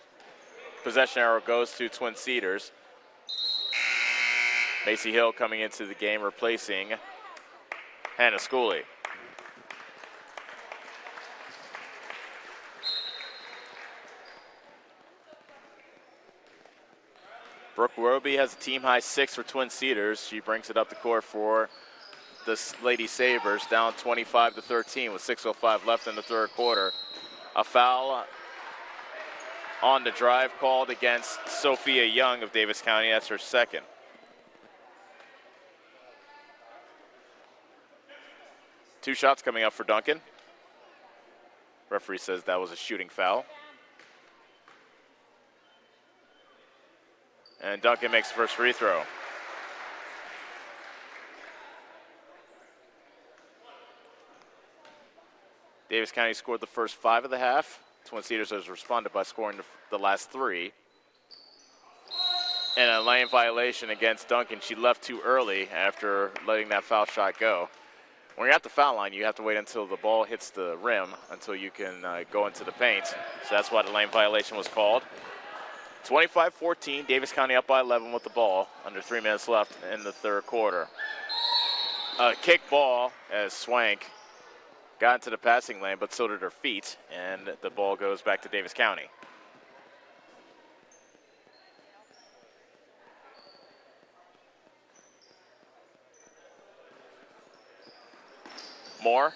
possession arrow goes to Twin Cedars. Macy Hill coming into the game, replacing Hannah Schooley. Brooke Roby has a team-high 6 for Twin Cedars. She brings it up the court for the Lady Sabres, down 25-13 with 6:05 left in the third quarter. A foul on the drive called against Sophia Young of Davis County. That's her second. Two shots coming up for Duncan. Referee says that was a shooting foul. And Duncan makes the first free throw. Davis County scored the first 5 of the half. Twin Cedars has responded by scoring the last 3. And a lane violation against Duncan. She left too early after letting that foul shot go. When you're at the foul line, you have to wait until the ball hits the rim until you can go into the paint. So that's why the lane violation was called. 25-14, Davis County up by 11 with the ball. Under 3 minutes left in the third quarter. A kick ball as Swank got into the passing lane, but so did her feet, and the ball goes back to Davis County. Moore.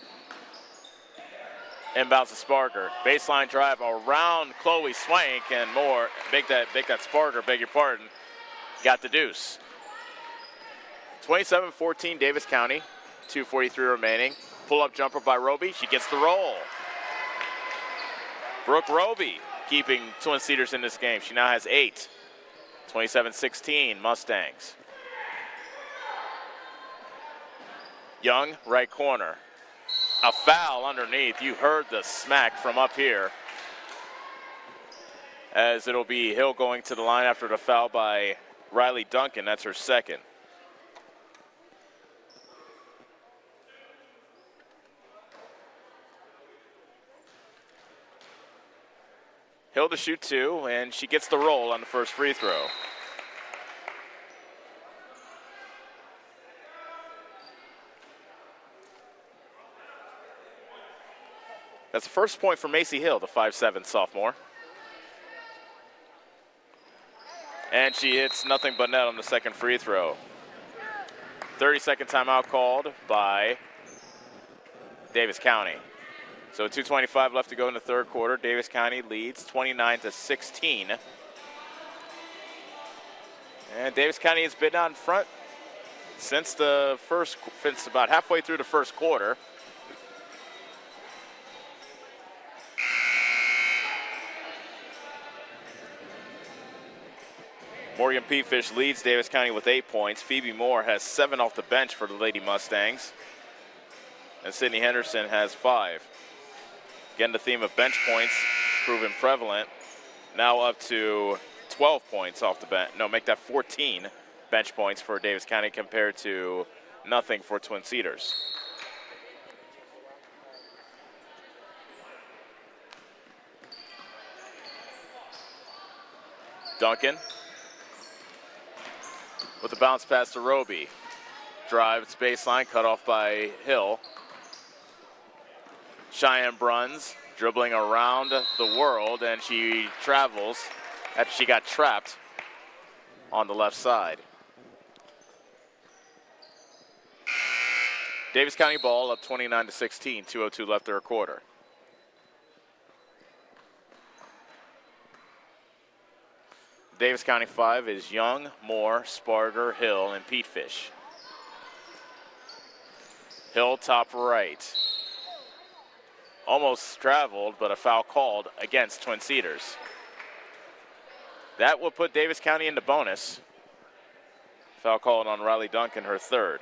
Inbounds to Sparger. Baseline drive around Chloe Swank, and Moore, make that Sparger, beg your pardon, got the deuce. 27-14 Davis County, 2:43 remaining. Pull-up jumper by Roby, she gets the roll. Brooke Roby keeping Twin Cedars in this game. She now has 8. 27-16 Mustangs. Young, right corner. A foul underneath. You heard the smack from up here. As it'll be Hill going to the line after the foul by Riley Duncan. That's her second. Hill to shoot 2, and she gets the roll on the first free throw. That's the first point for Macy Hill, the 5'7" sophomore. And she hits nothing but net on the second free throw. 30-second timeout called by Davis County. So 2:25 left to go in the third quarter. Davis County leads 29-16. And Davis County has been out in front since about halfway through the first quarter. Morgan Peatfish leads Davis County with 8 points. Phoebe Moore has 7 off the bench for the Lady Mustangs. And Sydney Henderson has 5. Again, the theme of bench points proven prevalent. Now up to 12 points off the bench. No, make that 14 bench points for Davis County compared to nothing for Twin Cedars. Duncan with the bounce pass to Roby. Drives baseline, cut off by Hill. Cheyenne Bruns dribbling around the world, and she travels after she got trapped on the left side. Davis County ball up 29-16, 2:02 left third quarter. Davis County 5 is Young, Moore, Sparger, Hill, and Peatfish. Hill top right. Almost traveled, but a foul called against Twin Cedars. That will put Davis County into bonus. Foul called on Riley Duncan, her third.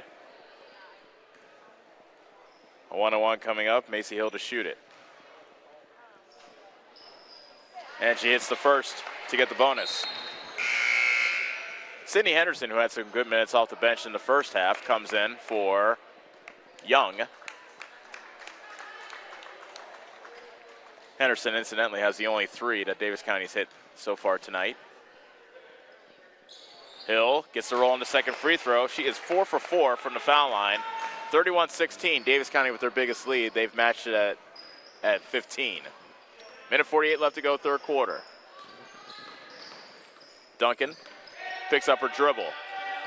A 1-on-1 coming up, Macy Hill to shoot it. And she hits the first to get the bonus. Sydney Henderson, who had some good minutes off the bench in the first half, comes in for Young. Henderson, incidentally, has the only 3 that Davis County's hit so far tonight. Hill gets the roll on the second free throw. She is 4 for 4 from the foul line. 31-16, Davis County with their biggest lead. They've matched it at 15. Minute 48 left to go, third quarter. Duncan picks up her dribble,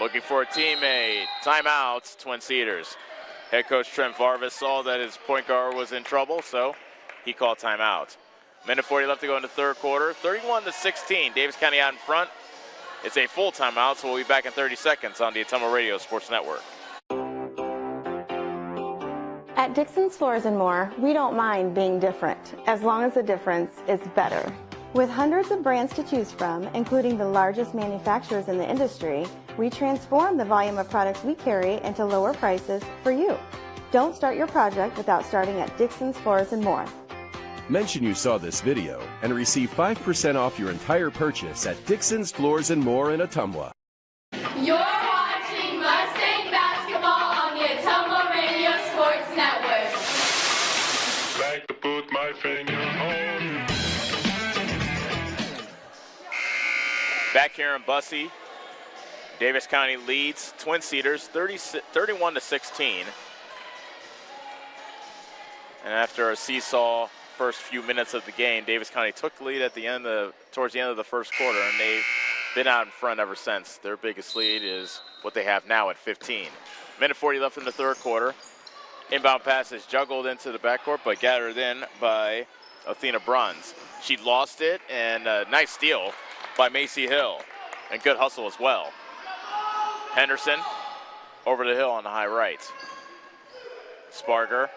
looking for a teammate. Timeout, Twin Cedars. Head coach Trent Varvis saw that his point guard was in trouble, so he called timeout. Minute 40 left to go in the third quarter. 31-16. Davis County out in front. It's a full timeout, so we'll be back in 30 seconds on the Ottumwa Radio Sports Network. At Dixon's Floors and More, we don't mind being different, as long as the difference is better. With hundreds of brands to choose from, including the largest manufacturers in the industry, we transform the volume of products we carry into lower prices for you. Don't start your project without starting at Dixon's Floors and More. Mention you saw this video and receive 5% off your entire purchase at Dixon's Floors and More in Ottumwa. You're watching Mustang basketball on the Ottumwa Radio Sports Network. Like to put my finger on. Back here in Bussey, Davis County leads Twin Cedars 31-16. And after a seesaw first few minutes of the game, Davis County took the lead towards the end of the first quarter, and they've been out in front ever since. Their biggest lead is what they have now at 15. Minute 40 left in the third quarter. Inbound pass is juggled into the backcourt, but gathered in by Athena Bruns. She lost it, and a nice steal by Macy Hill, and good hustle as well. Henderson over the hill on the high right. Sparger,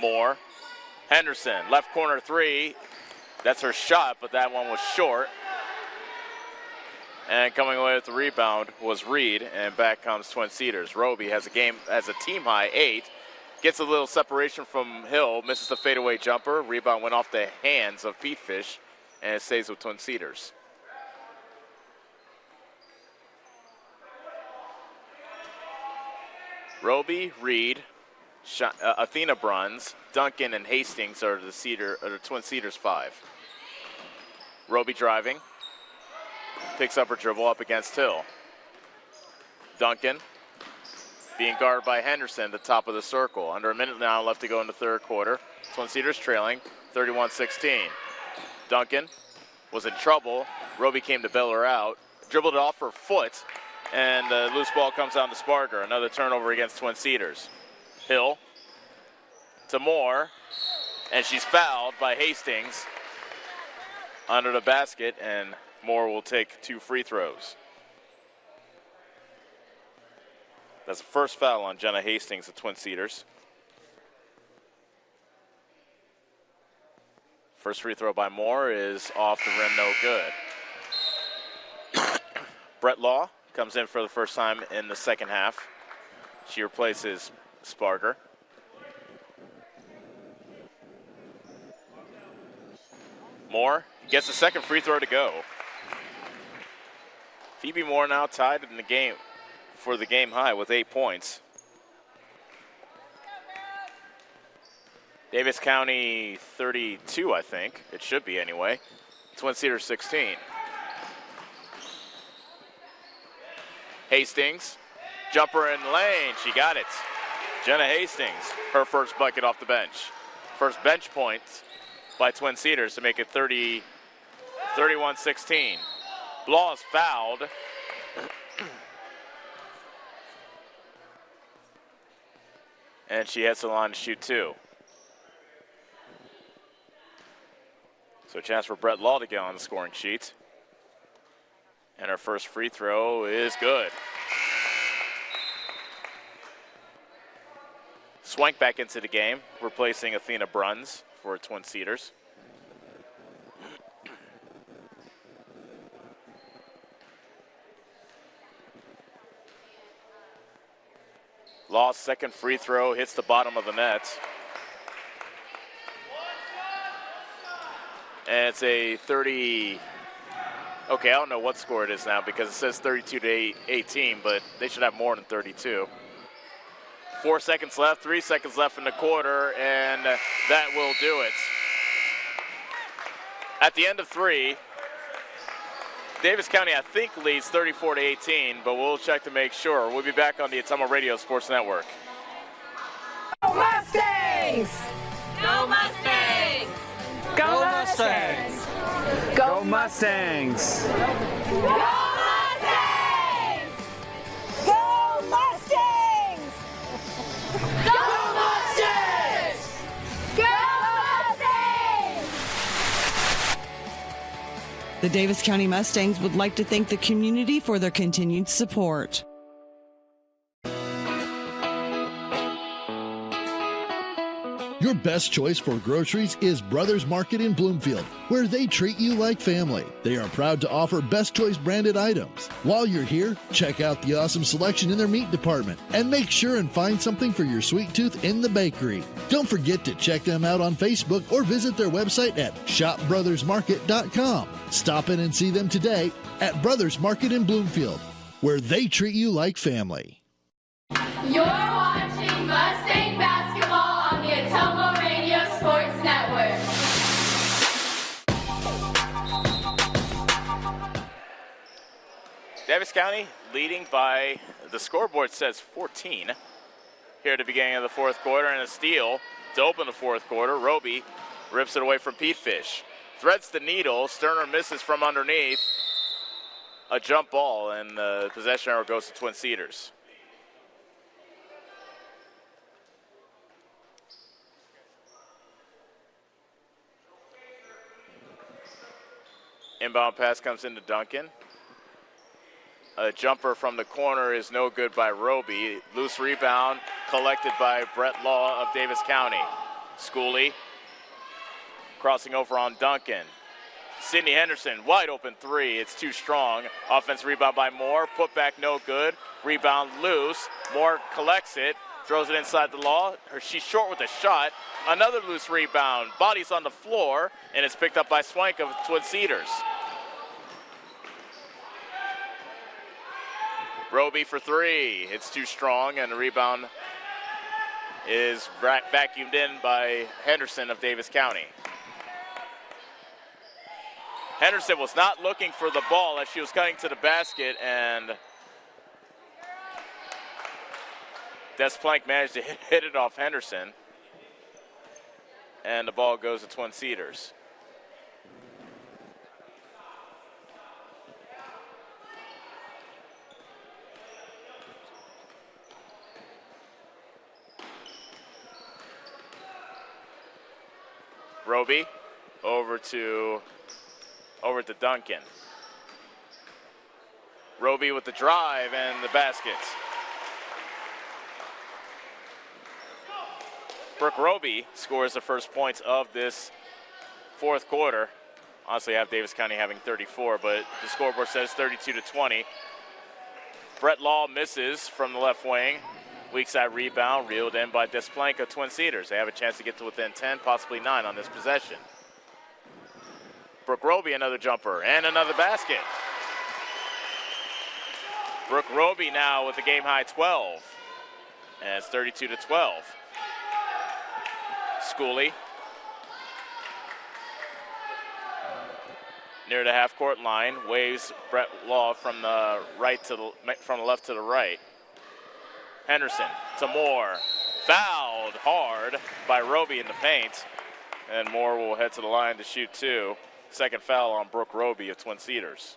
Moore, Henderson, left corner three. That's her shot, but that one was short. And coming away with the rebound was Reed, and back comes Twin Cedars. Roby has a team high 8. Gets a little separation from Hill, misses the fadeaway jumper. Rebound went off the hands of Pete Fish, and it stays with Twin Cedars. Roby, Reed, Athena Bruns, Duncan, and Hastings are the Twin Cedars 5. Roby driving, picks up her dribble up against Hill. Duncan being guarded by Henderson, the top of the circle. Under a minute now left to go in the third quarter. Twin Cedars trailing 31-16. Duncan was in trouble. Roby came to bail her out, dribbled it off her foot, and the loose ball comes down to Sparger. Another turnover against Twin Cedars. Hill to Moore, and she's fouled by Hastings under the basket, and Moore will take 2 free throws. That's the first foul on Jenna Hastings of Twin Cedars. First free throw by Moore is off the rim, no good. Brett Law comes in for the first time in the second half. She replaces Sparger. Moore gets the second free throw to go. Phoebe Moore now tied in the game for the game high with 8 points. Davis County 32, I think. It should be anyway. Twin Cedars 16. Hastings, jumper in lane, she got it. Jenna Hastings, her first bucket off the bench. First bench point by Twin Cedars to make it 31-16. Blah is fouled. And she heads to the line to shoot 2. So a chance for Brett Law to get on the scoring sheet. And her first free throw is good. Swank back into the game, replacing Athena Bruns for Twin Cedars. Law's second free throw hits the bottom of the net. And it's a 30, okay, I don't know what score it is now because it says 32-18, but they should have more than 32. 4 seconds left, 3 seconds left in the quarter, and that will do it. At the end of 3, Davis County, I think, leads 34-18, but we'll check to make sure. We'll be back on the Ottumwa Radio Sports Network. Go Mustangs! Go Mustangs! Go Mustangs! Go Mustangs! Go Mustangs! Go Mustangs! Go Mustangs! Go Mustangs! The Davis County Mustangs would like to thank the community for their continued support. Your best choice for groceries is Brothers Market in Bloomfield, where they treat you like family. They are proud to offer Best Choice branded items. While you're here, check out the awesome selection in their meat department and make sure and find something for your sweet tooth in the bakery. Don't forget to check them out on Facebook or visit their website at shopbrothersmarket.com. Stop in and see them today at Brothers Market in Bloomfield, where they treat you like family. You're watching Mustang basketball on the Atomo Radio Sports Network. Davis County leading by, the scoreboard says 14 here at the beginning of the fourth quarter, and a steal to open the fourth quarter. Roby rips it away from Pete Fish. Threads the needle. Sterner misses from underneath. A jump ball, and the possession arrow goes to Twin Cedars. Inbound pass comes into Duncan. A jumper from the corner is no good by Roby. Loose rebound collected by Brett Law of Davis County. Schooley crossing over on Duncan. Sidney Henderson, wide open three. It's too strong. Offensive rebound by Moore. Put back no good. Rebound loose. Moore collects it. Throws it inside the Law. She's short with a shot. Another loose rebound. Body's on the floor, and it's picked up by Swank of Twin Cedars. Roby for three. It's too strong, and the rebound is vacuumed in by Henderson of Davis County. Henderson was not looking for the ball as she was cutting to the basket, and Desplank managed to hit it off Henderson, and the ball goes to Twin Cedars. Roby over to Duncan. Roby with the drive and the basket. Brooke Roby scores the first points of this fourth quarter. Honestly, I have Davis County having 34, but the scoreboard says 32-20. Brett Law misses from the left wing. Weak side rebound, reeled in by Desplank of Twin Cedars. They have a chance to get to within 10, possibly 9 on this possession. Brooke Roby, another jumper, and another basket. Brooke Roby now with a game-high 12. And it's 32-12. Schooley near the half-court line, waves Brett Law from the left to the right. Henderson to Moore, fouled hard by Roby in the paint, and Moore will head to the line to shoot two. Second foul on Brooke Roby of Twin Cedars.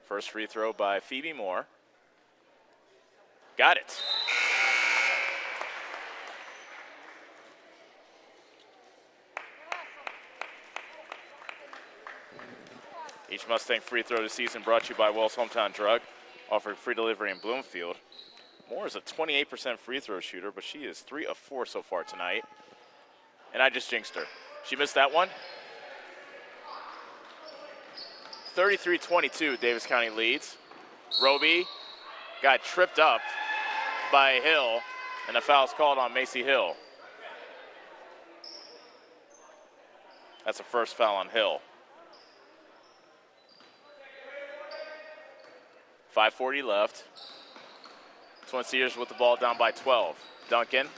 First free throw by Phoebe Moore. Got it. Each Mustang free throw this season brought to you by Wells Hometown Drug, offering free delivery in Bloomfield. Moore is a 28% free throw shooter, but she is 3 of 4 so far tonight. And I just jinxed her. She missed that one. 33-22, Davis County leads. Roby got tripped up by Hill, and a foul's called on Macy Hill. That's the first foul on Hill. 5:40 left. Twin Cedars with the ball down by 12. Duncan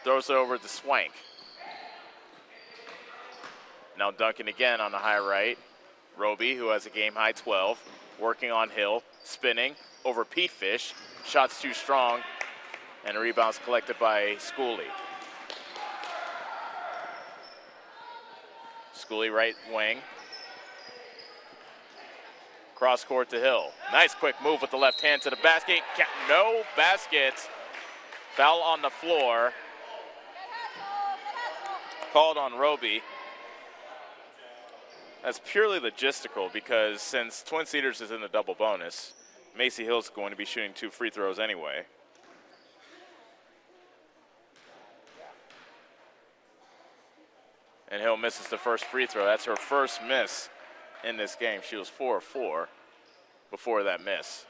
throws it over to Swank. Now Duncan again on the high right. Roby, who has a game-high 12, working on Hill, spinning over Pete Fish. Shot's too strong, and a rebound's collected by Schooley. Schooley right wing. Cross court to Hill. Nice quick move with the left hand to the basket. No basket. Foul on the floor. Called on Roby. That's purely logistical because since Twin Cedars is in the double bonus, Macy Hill's going to be shooting 2 free throws anyway. And Hill misses the first free throw. That's her first miss in this game. She was 4 of 4 before that miss.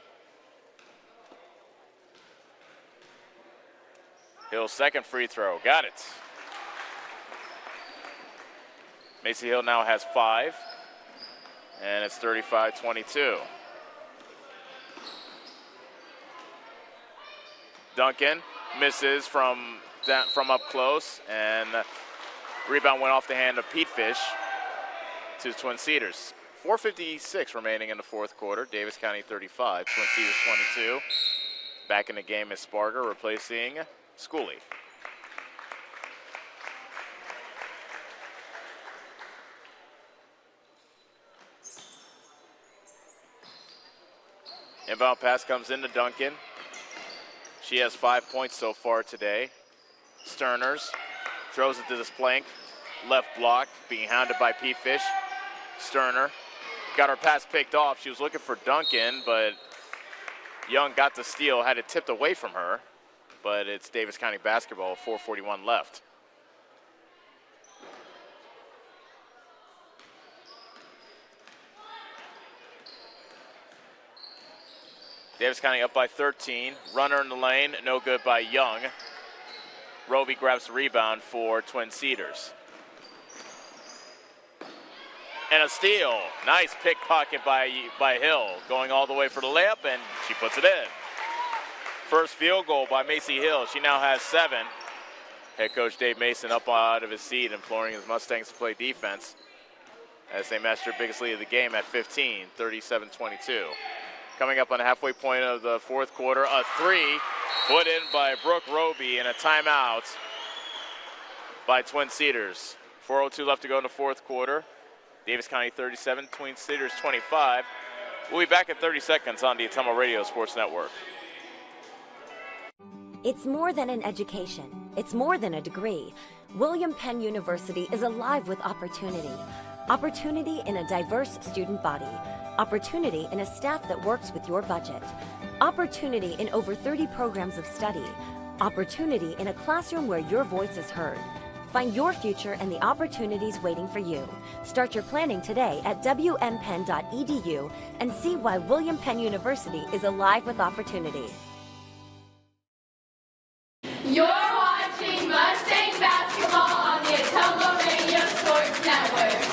Hill's second free throw. Got it. Macy Hill now has 5. And it's 35-22. Duncan misses from up close, and rebound went off the hand of Pete Fish to Twin Cedars. 4:56 remaining in the fourth quarter. Davis County 35, Twin Cedars 22. Back in the game is Sparger replacing Schooley. Inbound pass comes into Duncan. She has 5 points so far today. Sterners throws it to this plank. Left block, being hounded by Pete Fish. Sterner got her pass picked off. She was looking for Duncan, but Young got the steal, had it tipped away from her. But it's Davis County basketball, 4:41 left. Davis County up by 13. Runner in the lane, no good by Young. Roby grabs the rebound for Twin Cedars. And a steal. Nice pickpocket by Hill, going all the way for the layup, and she puts it in. First field goal by Macy Hill. She now has 7. Head coach Dave Mason up out of his seat, imploring his Mustangs to play defense as they match their biggest lead of the game at 15, 37-22. Coming up on the halfway point of the fourth quarter, a 3 put in by Brooke Roby and a timeout by Twin Cedars. 4:02 left to go in the fourth quarter. Davis County 37, Twin Cedars 25. We'll be back in 30 seconds on the Ottumwa Radio Sports Network. It's more than an education. It's more than a degree. William Penn University is alive with opportunity. Opportunity in a diverse student body. Opportunity in a staff that works with your budget. Opportunity in over 30 programs of study. Opportunity in a classroom where your voice is heard. Find your future and the opportunities waiting for you. Start your planning today at wmpenn.edu and see why William Penn University is alive with opportunity. You're watching Mustang basketball on the Ottumwa Radio Sports Network.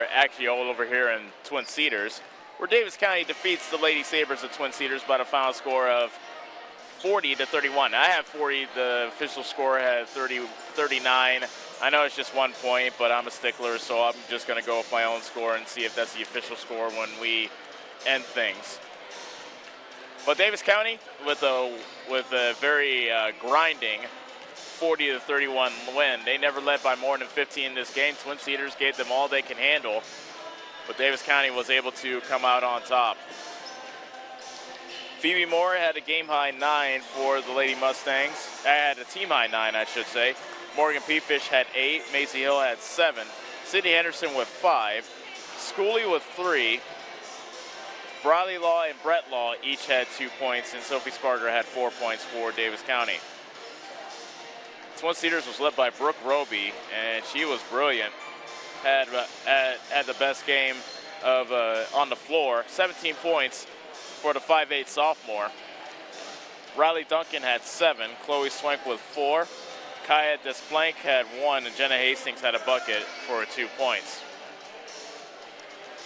Actually all over here in Twin Cedars, where Davis County defeats the Lady Sabres of Twin Cedars by a final score of 40-31. I have 40. The official score had 39. I know it's just 1 point, but I'm a stickler, so I'm just going to go with my own score and see if that's the official score when we end things. But Davis County with a very grinding 40-31 win. They never led by more than 15 in this game. Twin Cedars gave them all they can handle, but Davis County was able to come out on top. Phoebe Moore had a game-high 9 for the Lady Mustangs. Had a team-high 9, I should say. Morgan Peafish had 8. Macy Hill had 7. Sydney Henderson with 5. Schooley with 3. Briley Law and Brett Law each had 2 points, and Sophie Sparger had 4 points for Davis County. Twin Cedars was led by Brooke Roby, and she was brilliant. Had the best game of on the floor. 17 points for the 5'8" sophomore. Riley Duncan had 7. Chloe Swank with 4. Kaya Desplank had 1, and Jenna Hastings had a bucket for 2 points.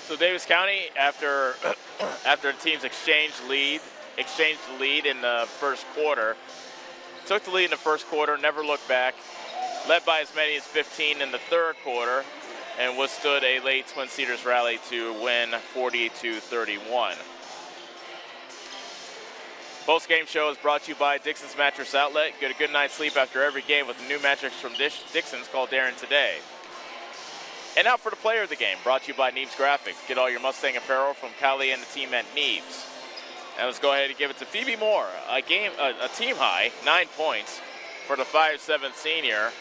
So Davis County, after the teams exchanged the lead in the first quarter, took the lead in the first quarter, never looked back, led by as many as 15 in the third quarter, and withstood a late Twin Cedars rally to win 40-31. Post-game show is brought to you by Dixon's Mattress Outlet. Get a good night's sleep after every game with a new mattress from Dixon's called Darren today. And now for the player of the game, brought to you by Neebs Graphics. Get all your Mustang apparel from Callie and the team at Neebs. And let's go ahead and give it to Phoebe Moore. A team high, 9 points for the 5'7" senior.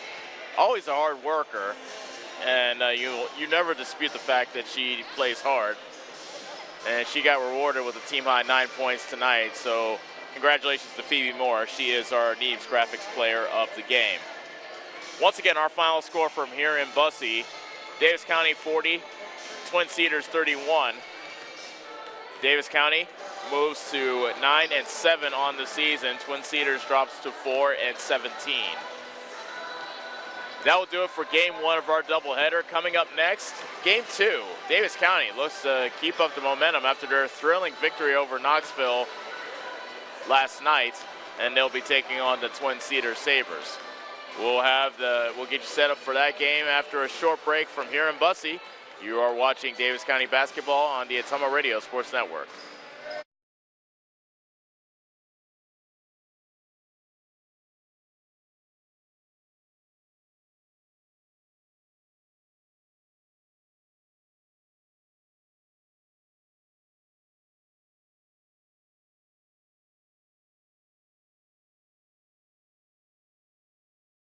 Always a hard worker, and you never dispute the fact that she plays hard. And she got rewarded with a team high 9 points tonight. So congratulations to Phoebe Moore. She is our Neebs Graphics player of the game. Once again, our final score from here in Bussey: Davis County 40, Twin Cedars 31. Davis County moves to 9-7 on the season. Twin Cedars drops to 4-17. That will do it for game 1 of our doubleheader. Coming up next, game 2. Davis County looks to keep up the momentum after their thrilling victory over Knoxville last night, and they'll be taking on the Twin Cedars Sabres. We'll get you set up for that game after a short break from here in Bussey. You are watching Davis County basketball on the Ottumwa Radio Sports Network.